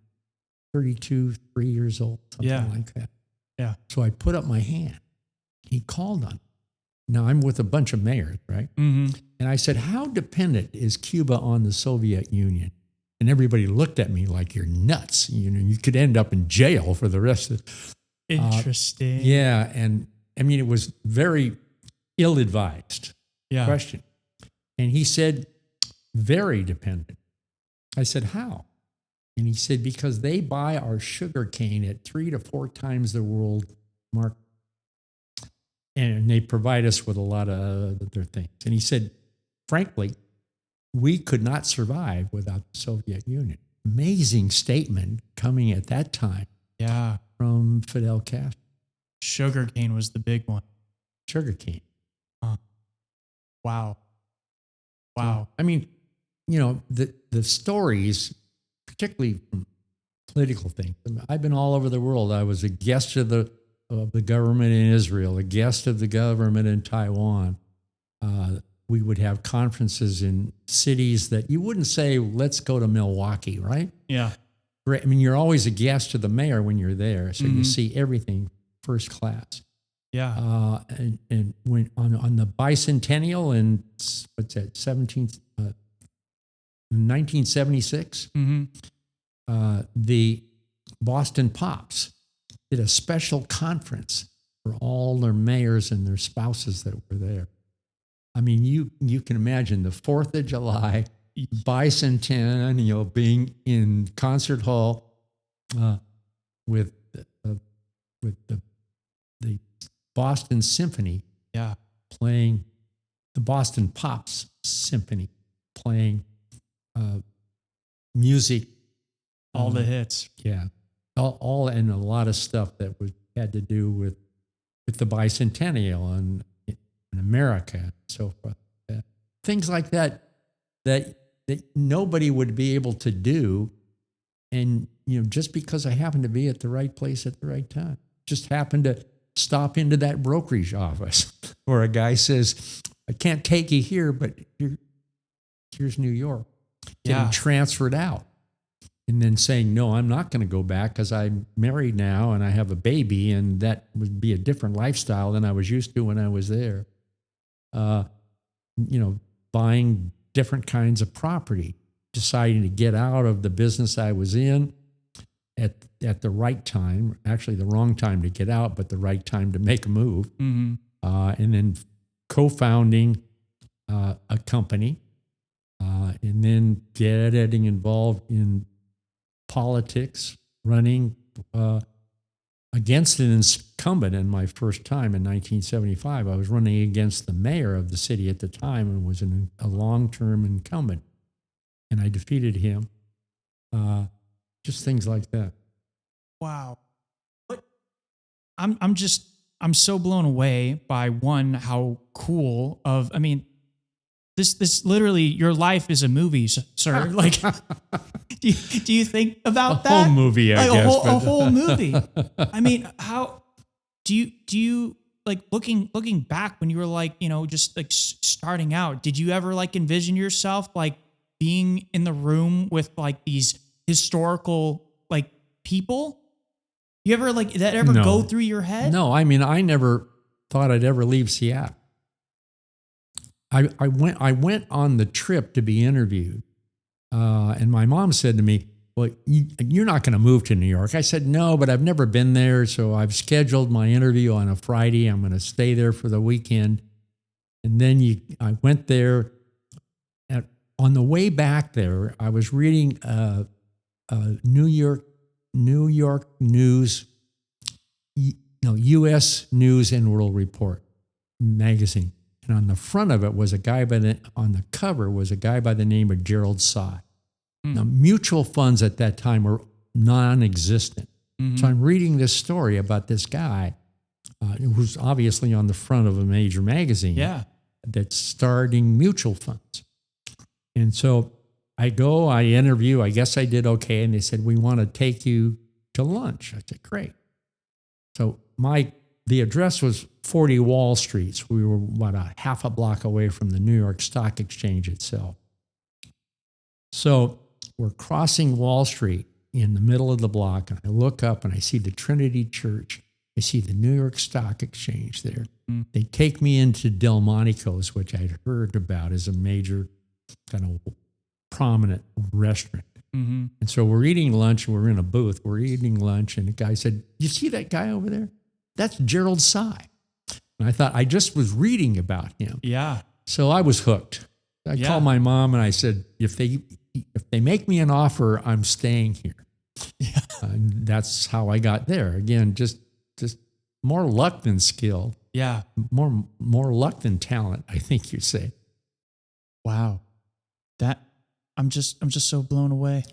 32, 3 years old, something like that. Yeah. So I put up my hand. He called on me. Now, I'm with a bunch of mayors, right? Mm-hmm. And I said, how dependent is Cuba on the Soviet Union? And everybody looked at me like, you're nuts. You could end up in jail for the rest of Interesting. yeah. And I mean, it was very ill-advised question. And he said, very dependent. I said, how? And he said, because they buy our sugar cane at 3 to 4 times the world market. And they provide us with a lot of other things. And he said, frankly, we could not survive without the Soviet Union. Amazing statement coming at that time from Fidel Castro. Sugarcane was the big one. Sugarcane. Wow. So, I mean, the stories, particularly from political things. I've been all over the world. I was a guest of the government in Israel, a guest of the government in Taiwan. We would have conferences in cities that you wouldn't say, let's go to Milwaukee, right? Yeah. I mean, you're always a guest to the mayor when you're there, so you see everything first class. Yeah. And when on the bicentennial in 1976, the Boston Pops did a special conference for all their mayors and their spouses that were there. I mean, you can imagine the 4th of July bicentennial being in concert hall with the Boston Symphony playing the Boston Pops Symphony playing music. All the hits. Yeah. All and a lot of stuff that had to do with the bicentennial and in America and so forth. Things like that nobody would be able to do. And, just because I happened to be at the right place at the right time, just happened to stop into that brokerage office where a guy says, I can't take you here, but here's New York. Getting transferred out. And then saying, no, I'm not going to go back because I'm married now and I have a baby, and that would be a different lifestyle than I was used to when I was there. Buying different kinds of property, deciding to get out of the business I was in at the right time, actually the wrong time to get out, but the right time to make a move. Mm-hmm. And then co-founding a company, and then getting involved in politics, running against an incumbent in my first time in 1975. I was running against the mayor of the city at the time and was a long-term incumbent. And I defeated him. Just things like that. Wow. But I'm so blown away by how cool this literally, your life is a movie, sir. Like, do you think about that? A whole movie, I guess. A whole movie. I mean, how do you like looking back when you were just starting out? Did you ever envision yourself being in the room with these historical people? You ever that ever go through your head? No, I mean, I never thought I'd ever leave Seattle. I went on the trip to be interviewed, and my mom said to me, well, you're not going to move to New York. I said, no, but I've never been there, so I've scheduled my interview on a Friday. I'm going to stay there for the weekend. And then I went there. On the way back there, I was reading a New York News, U.S. News and World Report magazine. And on the front of it was on the cover was a guy by the name of Gerald Sy. Now, mutual funds at that time were non-existent. Mm-hmm. So I'm reading this story about this guy who's obviously on the front of a major magazine that's starting mutual funds. And so I interview, I guess I did okay. And they said, we want to take you to lunch. I said, great. So the address was 40 Wall Street. So we were about a half a block away from the New York Stock Exchange itself. So we're crossing Wall Street in the middle of the block, and I look up and I see the Trinity Church. I see the New York Stock Exchange there. They take me into Delmonico's, which I'd heard about as a major kind of prominent restaurant. And so we're eating lunch, and we're in a booth. We're eating lunch, and the guy said, "You see that guy over there? That's Gerald Sy." And I thought, I just was reading about him. Yeah. So I was hooked. I called my mom, and I said, if they make me an offer, I'm staying here. Yeah. And that's how I got there. Again, just more luck than skill. Yeah. More luck than talent, I think you'd say. Wow. I'm just so blown away.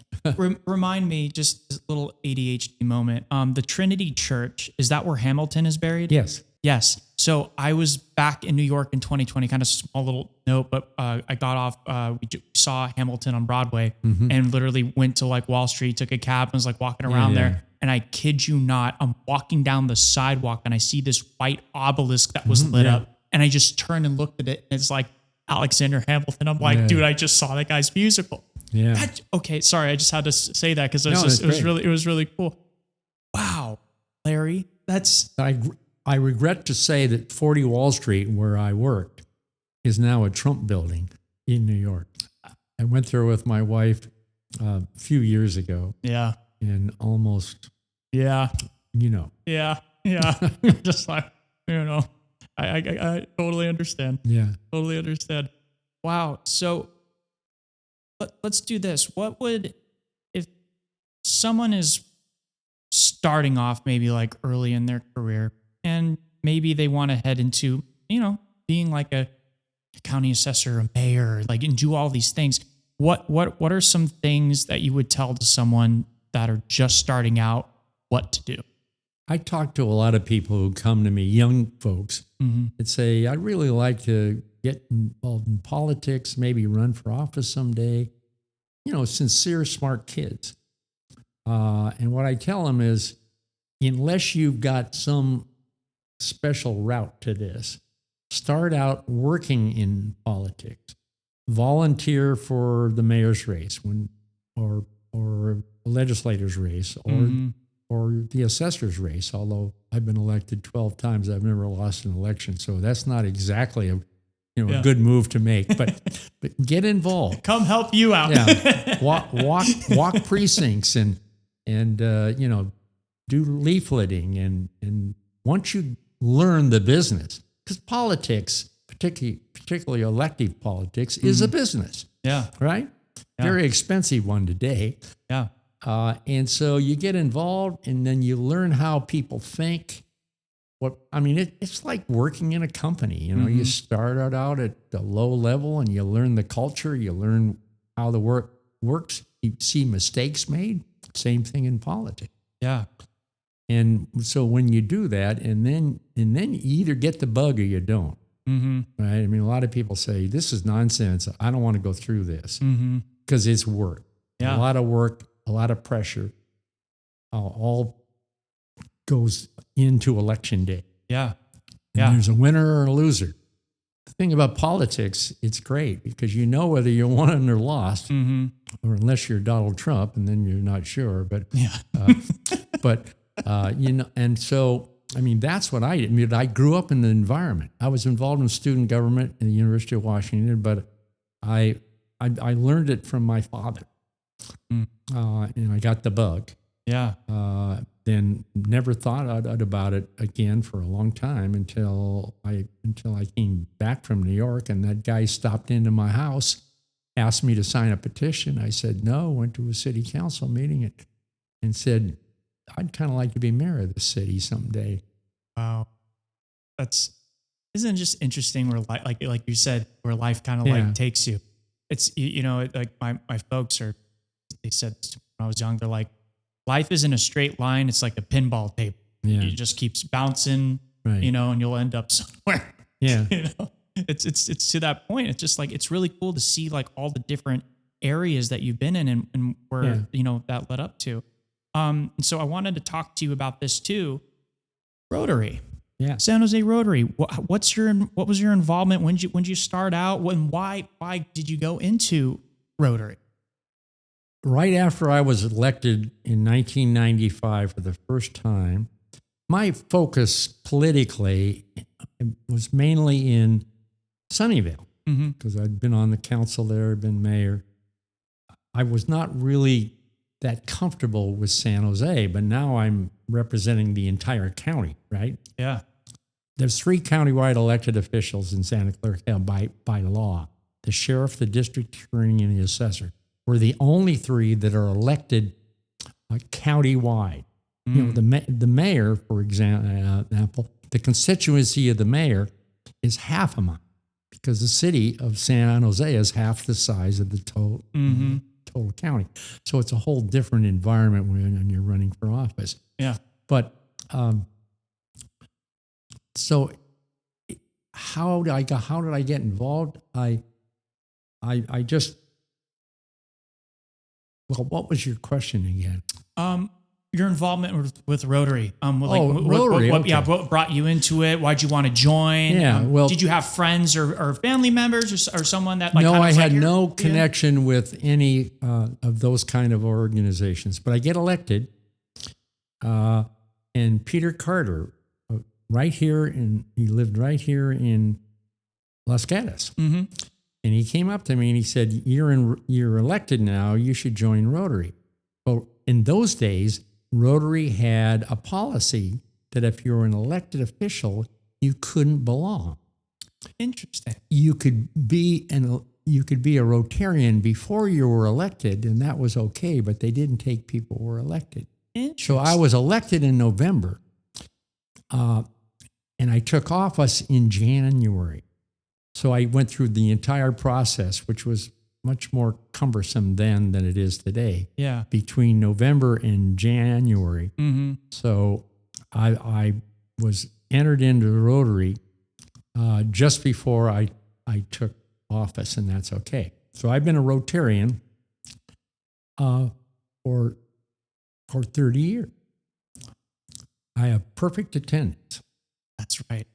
Remind me, just this little ADHD moment. The Trinity Church, is that where Hamilton is buried? Yes. Yes. So I was back in New York in 2020, kind of small little note, but I got off, we saw Hamilton on Broadway and literally went to like Wall Street, took a cab and was like walking around there. And I kid you not, I'm walking down the sidewalk and I see this white obelisk that was lit up. And I just turned and looked at it. And it's like Alexander Hamilton. I'm like, dude, I just saw that guy's musical. Yeah. Okay. Sorry. I just had to say that because it was really cool. Wow. Larry, I regret to say that 40 Wall Street, where I worked, is now a Trump building in New York. I went there with my wife a few years ago. Yeah. And almost, Yeah. Yeah. Just like, I totally understand. Yeah. Totally understand. Wow. So let's do this. If someone is starting off maybe like early in their career and maybe they want to head into, being like a county assessor, a mayor, like, and do all these things, what are some things that you would tell to someone that are just starting out what to do? I talk to a lot of people who come to me, young folks, that say, I'd really like to get involved in politics, maybe run for office someday. Sincere, smart kids. And what I tell them is, unless you've got some special route to this, start out working in politics. Volunteer for the mayor's race or a legislator's race or the assessor's race, although I've been elected 12 times, I've never lost an election. So that's not exactly a good move to make, but get involved. Come help you out. Yeah. Walk precincts and do leafleting. And once you learn the business, because politics, particularly elective politics, is a business. Yeah. Right? Yeah. Very expensive one today. Yeah. And so you get involved and then you learn how people think. It's like working in a company. You start out at the low level and you learn the culture, you learn how the work works, you see mistakes made. Same thing in politics. Yeah. And so when you do that, and then you either get the bug or you don't. Right? A lot of people say, this is nonsense. I don't want to go through this because it's work. Yeah. A lot of work, a lot of pressure, all goes into election day. Yeah. And there's a winner or a loser. The thing about politics, it's great because you know whether you won or lost, or unless you're Donald Trump, and then you're not sure. But and so that's what I did. I grew up in the environment. I was involved in student government in the University of Washington, but I learned it from my father, and I got the bug. Yeah. Then never thought about it again for a long time until I came back from New York, and that guy stopped into my house, asked me to sign a petition. I said no. Went to a city council meeting and said, I'd kind of like to be mayor of the city someday. Wow, isn't it just interesting where like you said, where life kind of like takes you. It's like my folks they said when I was young, they're like, life isn't a straight line. It's like a pinball table. Yeah. It just keeps bouncing, right. And you'll end up somewhere. Yeah. It's to that point. It's just like, it's really cool to see like all the different areas that you've been in and where, that led up to. So I wanted to talk to you about this too. Rotary. Yeah. San Jose Rotary. What was your involvement? When did you start out? Why did you go into Rotary? Right after I was elected in 1995 for the first time, my focus politically was mainly in Sunnyvale because I'd been on the council there, been mayor. I was not really that comfortable with San Jose, but now I'm representing the entire county, right? Yeah. There's 3 countywide elected officials in Santa Clara County by law: the sheriff, the district attorney, and the assessor. We're the only 3 that are elected countywide. You know, the mayor, for example, the constituency of the mayor is half of mine because the city of San Jose is half the size of the total county. So it's a whole different environment when you're running for office. Yeah. But so how did I get involved? I just, well, what was your question again? Your involvement with Rotary. Rotary. What, okay. Yeah, what brought you into it? Why'd you want to join? Yeah, well, did you have friends or family members or someone that no, kind of I had like no connection with any of those kind of organizations. But I get elected, and Peter Carter, he lived right here in Los Gatos. And he came up to me and he said, "You're elected now. You should join Rotary." Well, in those days, Rotary had a policy that if you were an elected official, you couldn't belong. Interesting. You could be a Rotarian before you were elected, and that was okay, but they didn't take people who were elected. So I was elected in November, and I took office in January. So I went through the entire process, which was much more cumbersome then than it is today. Yeah. Between November and January. So I was entered into Rotary just before I took office, and that's okay. So I've been a Rotarian for 30 years. I have perfect attendance. That's right.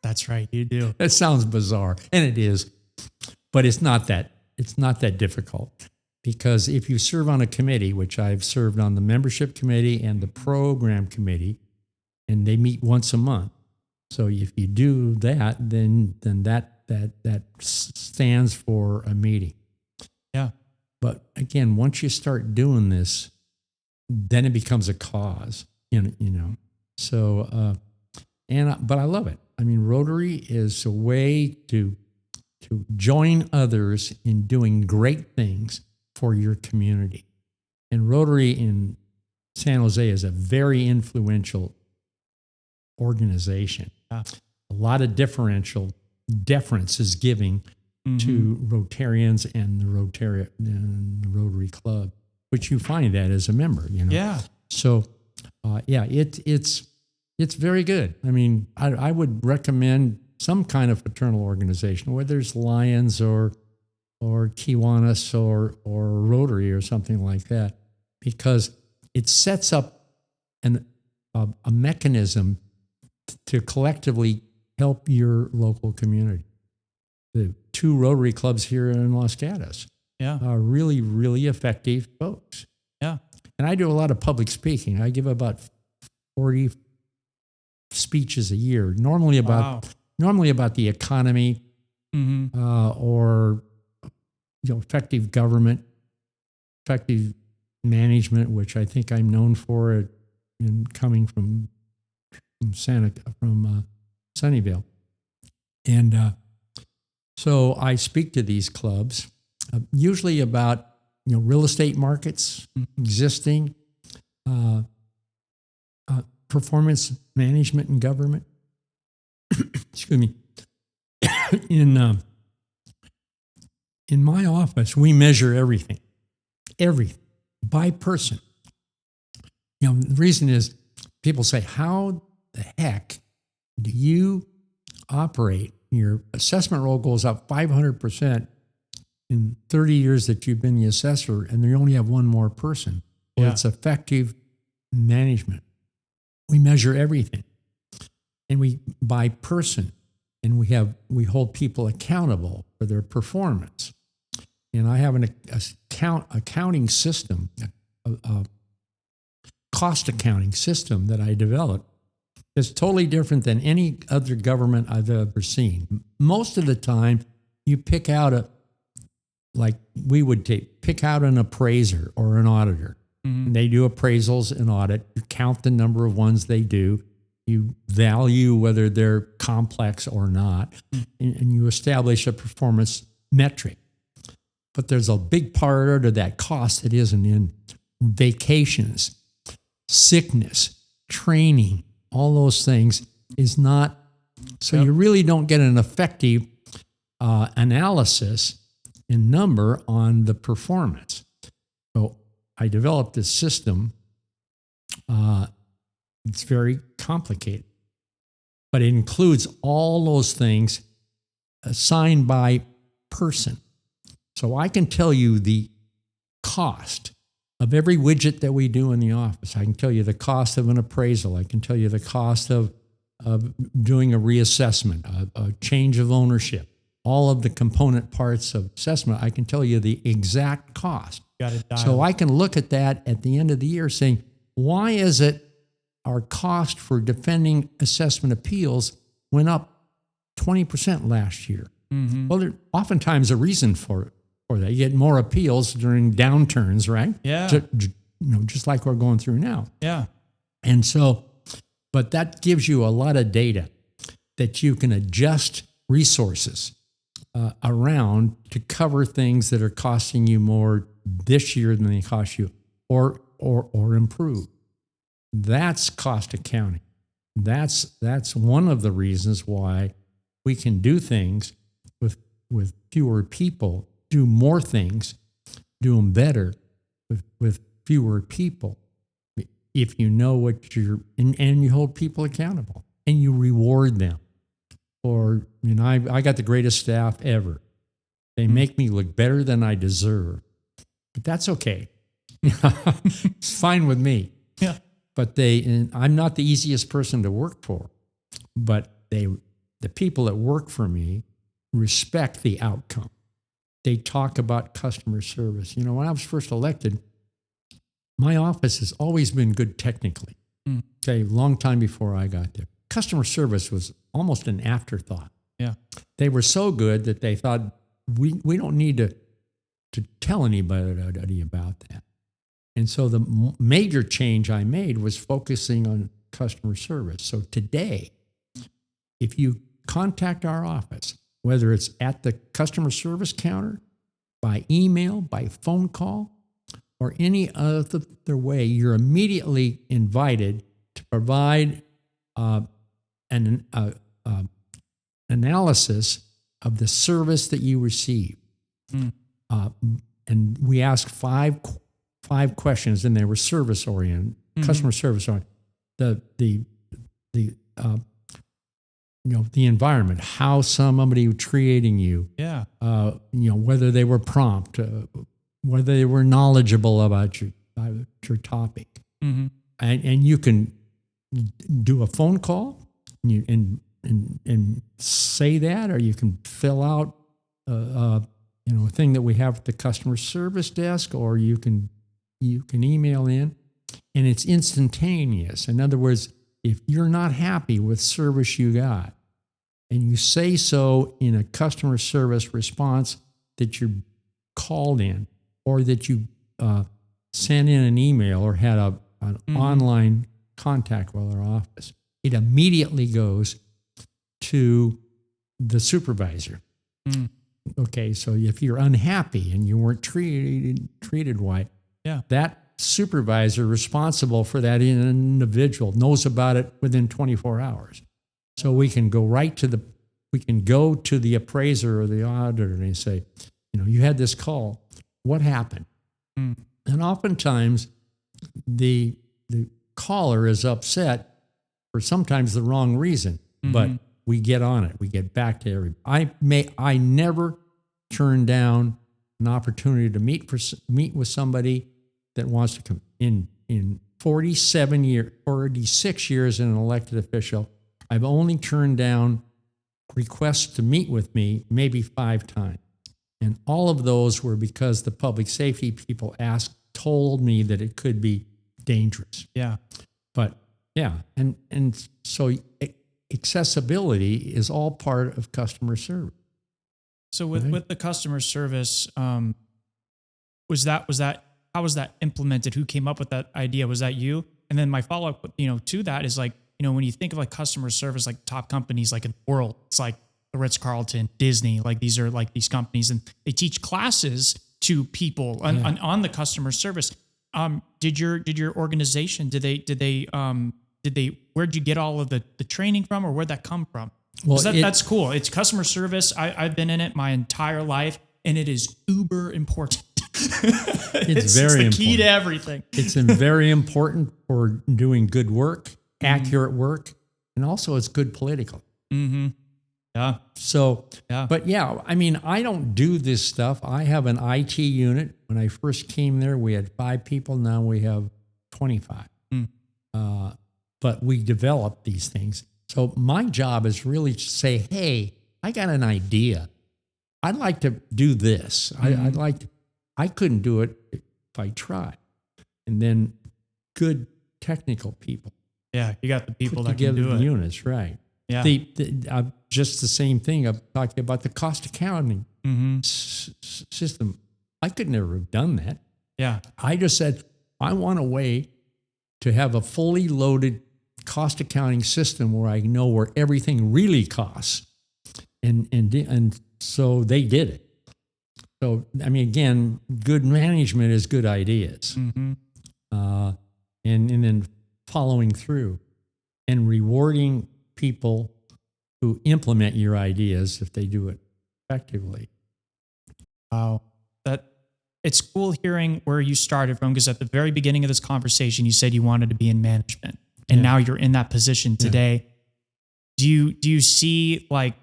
That's right. You do. That sounds bizarre, and it is, but it's not that. It's not that difficult, because if you serve on a committee, which I've served on the membership committee and the program committee, and they meet once a month. So if you do that, then that stands for a meeting. Yeah. But again, once you start doing this, then it becomes a cause. You know. So but I love it. I mean, Rotary is a way to join others in doing great things for your community. And Rotary in San Jose is a very influential organization. Yeah. A lot of deference is giving to Rotarians and the Rotary Club, which you find that as a member, you know. Yeah. So, it's very good. I mean, I would recommend some kind of fraternal organization, whether it's Lions or Kiwanis or Rotary or something like that, because it sets up a mechanism to collectively help your local community. The 2 Rotary clubs here in Los Gatos are really, really effective folks. Yeah. And I do a lot of public speaking. I give about 40 speeches a year, normally about the economy, or effective government, effective management, which I think I'm known for in coming from Sunnyvale, and so I speak to these clubs, usually about real estate markets, existing, performance management and government. Excuse me. In my office, we measure everything by person. The reason is people say, "How the heck do you operate? Your assessment roll goes up 500% in 30 years that you've been the assessor, and you only have one more person." Well, it's effective management. We measure everything. and we by person, and we hold people accountable for their performance. And I have an accounting system, a cost accounting system that I developed. It's totally different than any other government I've ever seen. Most of the time, you pick out pick out an appraiser or an auditor. Mm-hmm. They do appraisals and audit. You count the number of ones they do. You value whether they're complex or not, and you establish a performance metric. But there's a big part of that cost that isn't in vacations, sickness, training, all those things is not. So you really don't get an effective analysis and number on the performance. So I developed this system. It's very complicated, but it includes all those things assigned by person. So I can tell you the cost of every widget that we do in the office. I can tell you the cost of an appraisal. I can tell you the cost of doing a reassessment, a change of ownership, all of the component parts of assessment. I can tell you the exact cost. Got it dialed. So I can look at that at the end of the year saying, why is it our cost for defending assessment appeals went up 20% last year? Mm-hmm. Well, there's oftentimes a reason for that. You get more appeals during downturns, right? Yeah. Just like we're going through now. Yeah. And so, but that gives you a lot of data that you can adjust resources around to cover things that are costing you more this year than they cost you, or improve. That's cost accounting. That's one of the reasons why we can do things with fewer people, do more things, do them better with fewer people. If you know what and you hold people accountable and you reward them. I got the greatest staff ever. They make me look better than I deserve, but that's okay. It's fine with me. Yeah. But I'm not the easiest person to work for, but the people that work for me respect the outcome. They talk about customer service. When I was first elected, my office has always been good technically. Okay, long time before I got there. Customer service was almost an afterthought. Yeah. They were so good that they thought we don't need to tell anybody about that. And so the major change I made was focusing on customer service. So today, if you contact our office, whether it's at the customer service counter, by email, by phone call, or any other way, you're immediately invited to provide an analysis of the service that you receive. And we ask five questions, and they were service oriented, customer service oriented. The environment, how somebody treating you, whether they were prompt, whether they were knowledgeable about your topic, and you can do a phone call and say that, or you can fill out a thing that we have at the customer service desk, or you can email in, and it's instantaneous. In other words, if you're not happy with service you got, and you say so in a customer service response that you're called in, or that you sent in an email or had an online contact with our office, it immediately goes to the supervisor. Okay, so if you're unhappy and you weren't treated right, that supervisor responsible for that individual knows about it within 24 hours. So we can go to the appraiser or the auditor and say, you had this call. What happened? And oftentimes the caller is upset for sometimes the wrong reason, but we get on it. We get back to everybody. I never turn down an opportunity to meet with somebody that wants to come in 46 years as an elected official. I've only turned down requests to meet with me maybe 5 times. And all of those were because the public safety people told me that it could be dangerous. Yeah. But yeah, and so accessibility is all part of customer service. So with the customer service, how was that implemented? Who came up with that idea? Was that you? And then my follow-up, to that is like, when you think of like customer service, like top companies like in the world, it's like the Ritz-Carlton, Disney, like these are like these companies, and they teach classes to people on the customer service. Did your organization, where'd you get all of the training from, or where'd that come from? Well, that's cool. It's customer service. I've been in it my entire life, and it is uber important. It's very important. Key to everything. It's very important for doing good work, accurate work, and also it's good political. Mm-hmm. Yeah. So, but yeah, I mean, I don't do this stuff. I have an IT unit. When I first came there, we had 5 people. Now we have 25. But we developed these things. So my job is really to say, hey, I got an idea. I'd like to do this. I couldn't do it if I tried. And then good technical people. Yeah, you got the people that can do it. Units, right. Yeah. Just the same thing. I'm talking about the cost accounting system. I could never have done that. Yeah. I just said, I want a way to have a fully loaded cost accounting system where I know where everything really costs. And so they did it. So, I mean, again, good management is good ideas. Mm-hmm. And then following through and rewarding people who implement your ideas if they do it effectively. Wow. It's cool hearing where you started from, because at the very beginning of this conversation, you said you wanted to be in management, and now you're in that position today. Yeah. Do you see like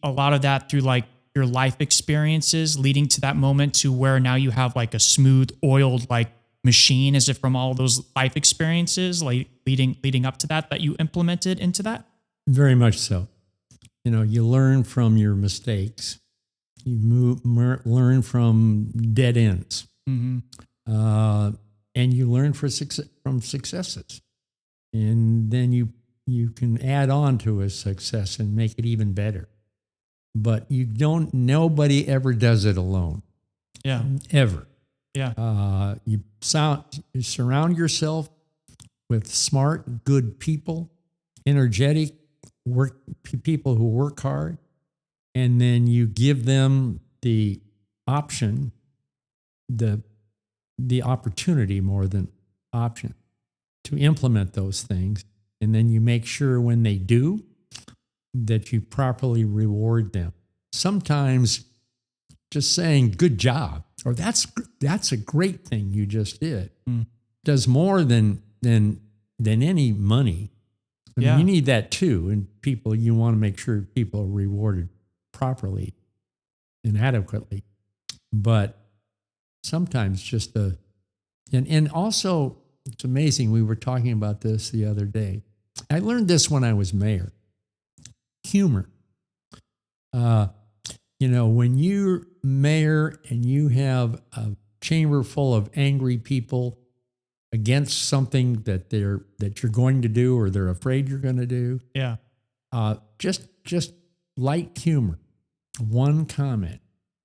a lot of that through like your life experiences leading to that moment to where now you have like a smooth oiled like machine? Is it from all those life experiences like leading up to that you implemented into that? Very much so. You learn from your mistakes. You learn from dead ends. Mm-hmm. And you learn from successes. And then you can add on to a success and make it even better. But nobody ever does it alone. Yeah. Ever. Yeah. You surround yourself with smart, good people, energetic people who work hard, and then you give them the option, the opportunity more than option to implement those things. And then you make sure when they do that you properly reward them. Sometimes just saying good job or that's a great thing you just did does more than any money. I mean, you need that too. And you want to make sure people are rewarded properly and adequately. But sometimes just and also it's amazing. We were talking about this the other day. I learned this when I was mayor. Humor. When you're mayor and you have a chamber full of angry people against something that you're going to do or they're afraid you're going to do. Yeah. Just light humor. One comment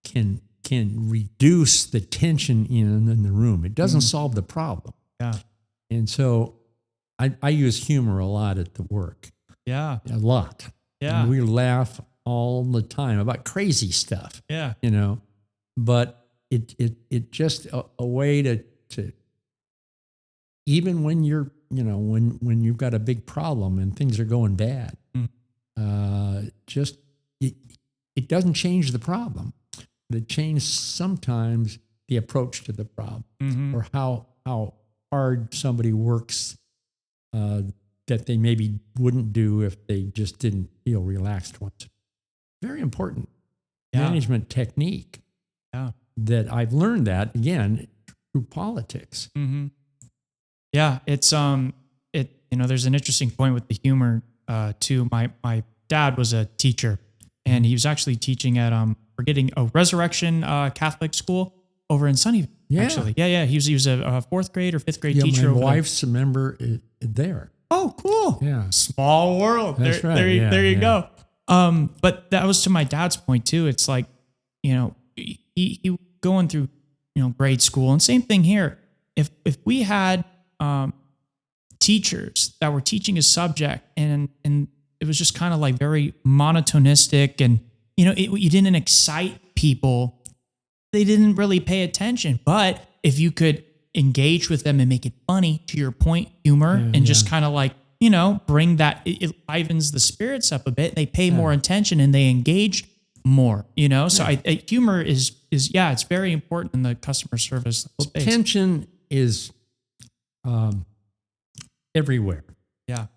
can reduce the tension in the room. It doesn't solve the problem. Yeah. And so I use humor a lot at the work. Yeah. A lot. Yeah. And we laugh all the time about crazy stuff. Yeah. But it just a way to even when you're, when you've got a big problem and things are going bad, it doesn't change the problem, but it changes sometimes the approach to the problem or how hard somebody works that they maybe wouldn't do if they just didn't feel relaxed once. Very important management technique that I've learned that, again, through politics. Mm-hmm. Yeah, it's there's an interesting point with the humor. too. My dad was a teacher, and he was actually teaching at we're getting a Resurrection Catholic school over in Sunnyvale. Yeah. Actually, yeah. He was a fourth grade or fifth grade teacher. My over wife's a member there. Oh, cool. Yeah. Small world. That's right. There you go. But that was to my dad's point too. It's like, he going through, grade school, and same thing here. If we had teachers that were teaching a subject and it was just kind of like very monotonistic, and you didn't excite people, they didn't really pay attention. But if you could engage with them and make it funny, to your point, humor, just kind of like, bring that, it livens the spirits up a bit. They pay more attention and they engage more, So humor is it's very important in the customer service space. Tension is everywhere. Yeah.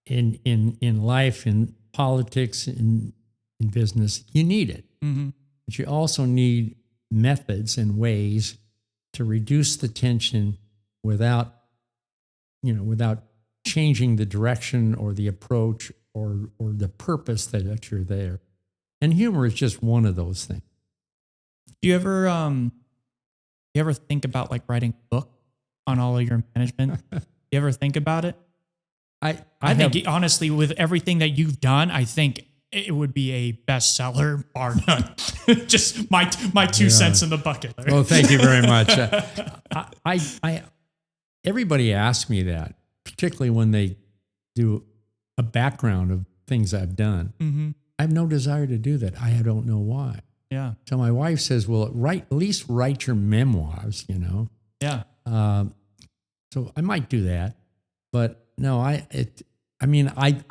In life, in politics, in business, you need it. Mm-hmm. But you also need methods and ways to reduce the tension without changing the direction or the approach or the purpose that you're there. And humor is just one of those things. Do you ever think about like writing a book on all of your management? You ever think about it? I think honestly, with everything that you've done, I think it would be a bestseller, bar none. Just my 2 cents in the bucket. Well, thank you very much. Everybody asks me that, particularly when they do a background of things I've done. Mm-hmm. I have no desire to do that. I don't know why. Yeah. So my wife says, "Well, at least write your memoirs." Yeah. So I might do that, but no, I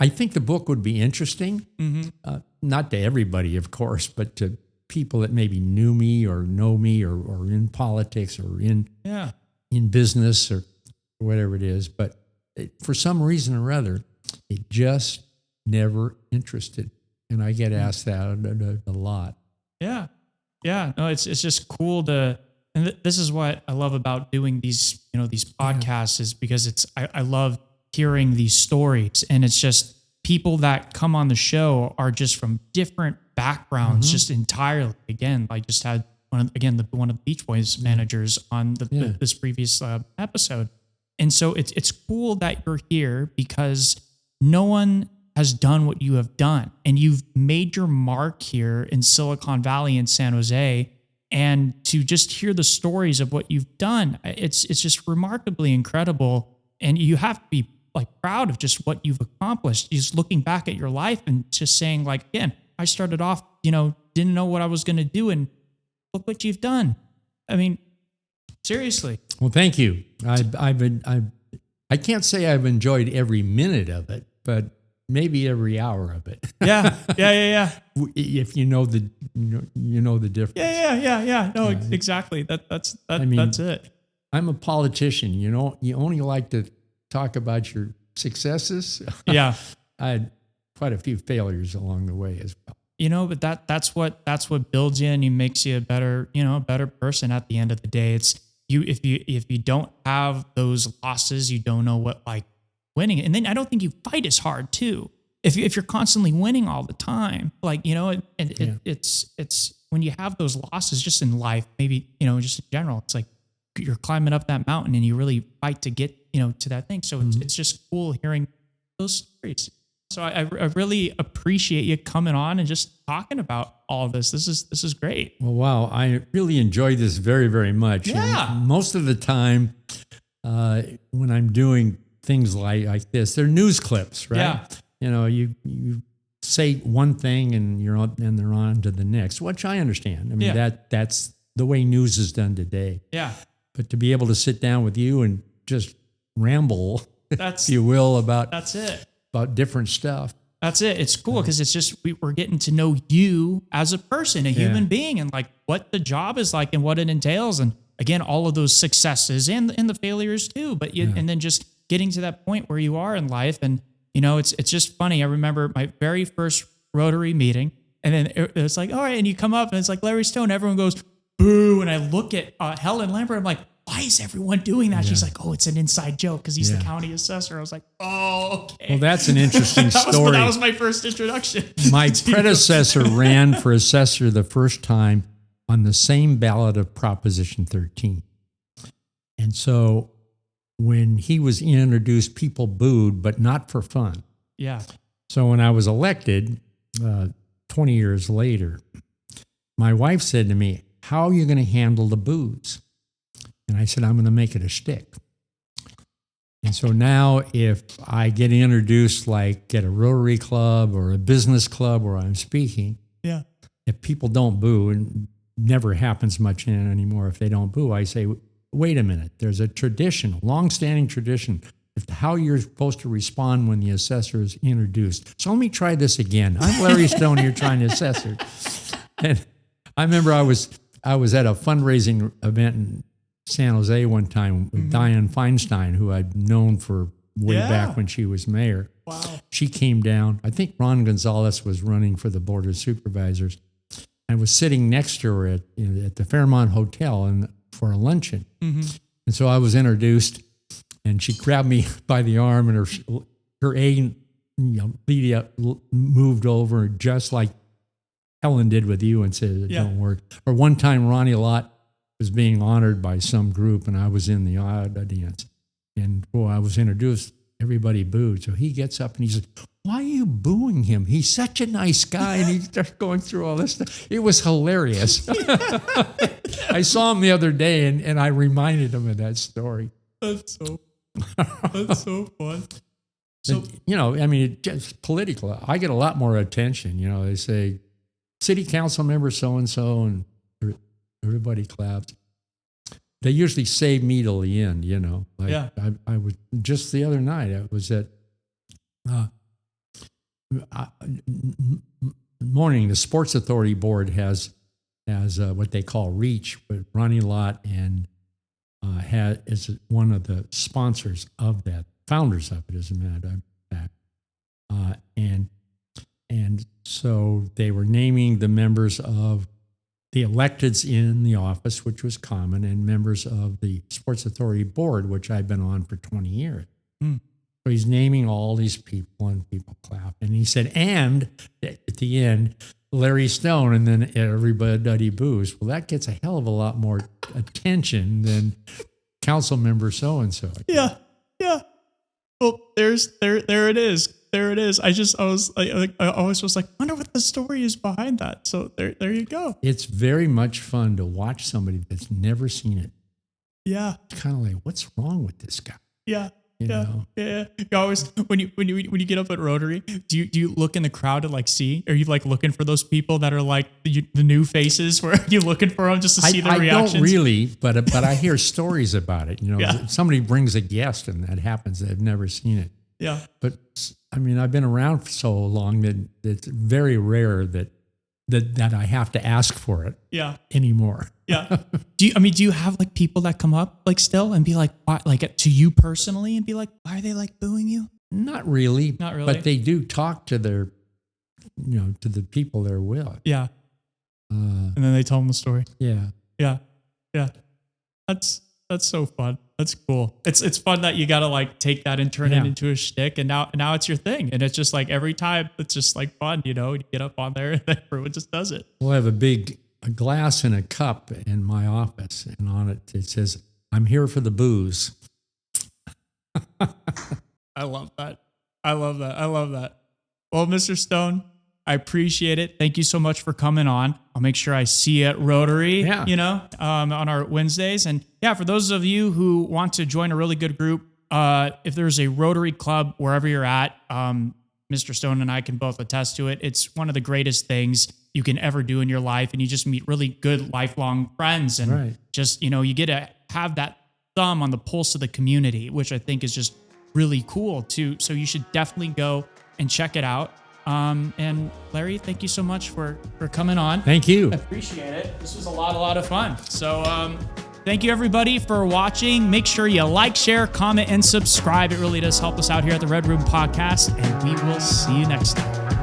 think the book would be interesting. Mm-hmm. Not to everybody, of course, but to people that maybe knew me or know me or in politics or in business or whatever it is. But for some reason or other, it just never interested. And I get asked that a lot. Yeah. Yeah. No, it's just cool to, and this is what I love about doing these, these podcasts is because I love hearing these stories, and it's just people that come on the show are just from different backgrounds, just entirely. Again, I just had one of the Beach Boys managers on this previous episode. And so it's cool that you're here because no one has done what you have done, and you've made your mark here in Silicon Valley and San Jose. And to just hear the stories of what you've done, it's just remarkably incredible. And you have to be like proud of just what you've accomplished. Just looking back at your life and just saying like, again, I started off, didn't know what I was going to do, and look what you've done. I mean, seriously. Well, thank you. I can't say I've enjoyed every minute of it, but maybe every hour of it. Yeah. If you know the difference. Yeah. No, exactly. That's it. I'm a politician. You only like to talk about your successes. Yeah. I had quite a few failures along the way as well. But that's what builds you, and he makes you a better person at the end of the day. It's if you don't have those losses, you don't know what like winning. And then I don't think you fight as hard too. If you're constantly winning all the time, like, it's when you have those losses just in life, maybe, just in general, it's like you're climbing up that mountain and you really fight to get, to that thing. So it's just cool hearing those stories. So I really appreciate you coming on and just talking about all of this. This is great. Well, wow. I really enjoyed this very, very much. Yeah. And most of the time when I'm doing things like this, they're news clips, right? Yeah. You say one thing and they're on to the next, which I understand. I mean, that's the way news is done today. Yeah. But to be able to sit down with you and just ramble, if you will, about different stuff. That's it. It's cool because it's just we're getting to know you as a person, a human being, and like what the job is like and what it entails, and again, all of those successes and the failures too. But and then just getting to that point where you are in life, and it's just funny. I remember my very first Rotary meeting, and then it's like, all right, and you come up and it's like Larry Stone. Everyone goes boo, and I look at Helen Lambert. I'm like, why is everyone doing that? She's like, oh, it's an inside joke because he's the county assessor. I was like, oh, okay. Well, that's an interesting story. That was my first introduction. My predecessor ran for assessor the first time on the same ballot of Proposition 13. And so when he was introduced, people booed, but not for fun. Yeah. So when I was elected 20 years later, my wife said to me, how are you going to handle the boos? And I said, I'm going to make it a shtick. And so now if I get introduced like at a Rotary Club or a business club where I'm speaking, if people don't boo, and never happens much in anymore if they don't boo, I say, wait a minute, there's a tradition, a long-standing tradition of how you're supposed to respond when the assessor is introduced. So let me try this again. I'm Larry Stone, you're trying to assessor. And I remember I was at a fundraising event in San Jose one time with Dianne Feinstein, who I'd known for way back when she was mayor. Wow. She came down. I think Ron Gonzalez was running for the Board of Supervisors. I was sitting next to her at the Fairmont Hotel for a luncheon. And so I was introduced, and she grabbed me by the arm, and her aide Lydia moved over just like Helen did with you and said, don't worry. Or one time Ronnie Lott was being honored by some group, and I was in the audience. And I was introduced, everybody booed. So he gets up and he says, why are you booing him? He's such a nice guy. And he starts going through all this stuff. It was hilarious. I saw him the other day, and I reminded him of that story. That's so fun. So, it's just political. I get a lot more attention. They say, city council member so-and-so, and everybody claps. They usually save me till the end, I was just the other night, I was at morning, the Sports Authority Board has what they call REACH, with Ronnie Lott and is one of the sponsors of that, founders of it, as a matter of fact. And so they were naming the members of the electeds in the office, which was common, and members of the Sports Authority Board, which I've been on for 20 years. So he's naming all these people, and people clap. And he said, and at the end, Larry Stone, and then everybody boos. Well, that gets a hell of a lot more attention than council member so-and-so. Yeah. Well, there it is. There it is. I always was like, wonder what the story is behind that. So there you go. It's very much fun to watch somebody that's never seen it. Yeah. It's kind of like, what's wrong with this guy? Yeah. You always, when you get up at Rotary, do you look in the crowd to like see? Are you like looking for those people that are like the new faces? Where are you looking for them just to see their reactions? I don't really, but I hear stories about it. Somebody brings a guest and that happens. They've never seen it. Yeah. But I mean, I've been around for so long that it's very rare that I have to ask for it. Anymore. Yeah. Do you have like people that come up like still and be like, why, like to you personally, and be like, why are they like booing you? Not really. But they do talk to their, to the people they're with. Yeah. And then they tell them the story. Yeah. Yeah. That's so fun. That's cool. It's fun that you got to like take that and turn it into a shtick, and now it's your thing. And it's just like every time it's just like fun, you get up on there and then everyone just does it. We'll have a glass and a cup in my office, and on it says, I'm here for the booze. I love that. Well, Mr. Stone, I appreciate it. Thank you so much for coming on. I'll make sure I see you at Rotary, on our Wednesdays. And for those of you who want to join a really good group, if there's a Rotary Club wherever you're at, Mr. Stone and I can both attest to it. It's one of the greatest things you can ever do in your life. And you just meet really good lifelong friends. And just, you get to have that thumb on the pulse of the community, which I think is just really cool too. So you should definitely go and check it out. And Larry, thank you so much for coming on. Thank you. I appreciate it. This was a lot of fun. So, thank you everybody for watching. Make sure you like, share, comment, and subscribe. It really does help us out here at the Red Room Podcast, and we will see you next time.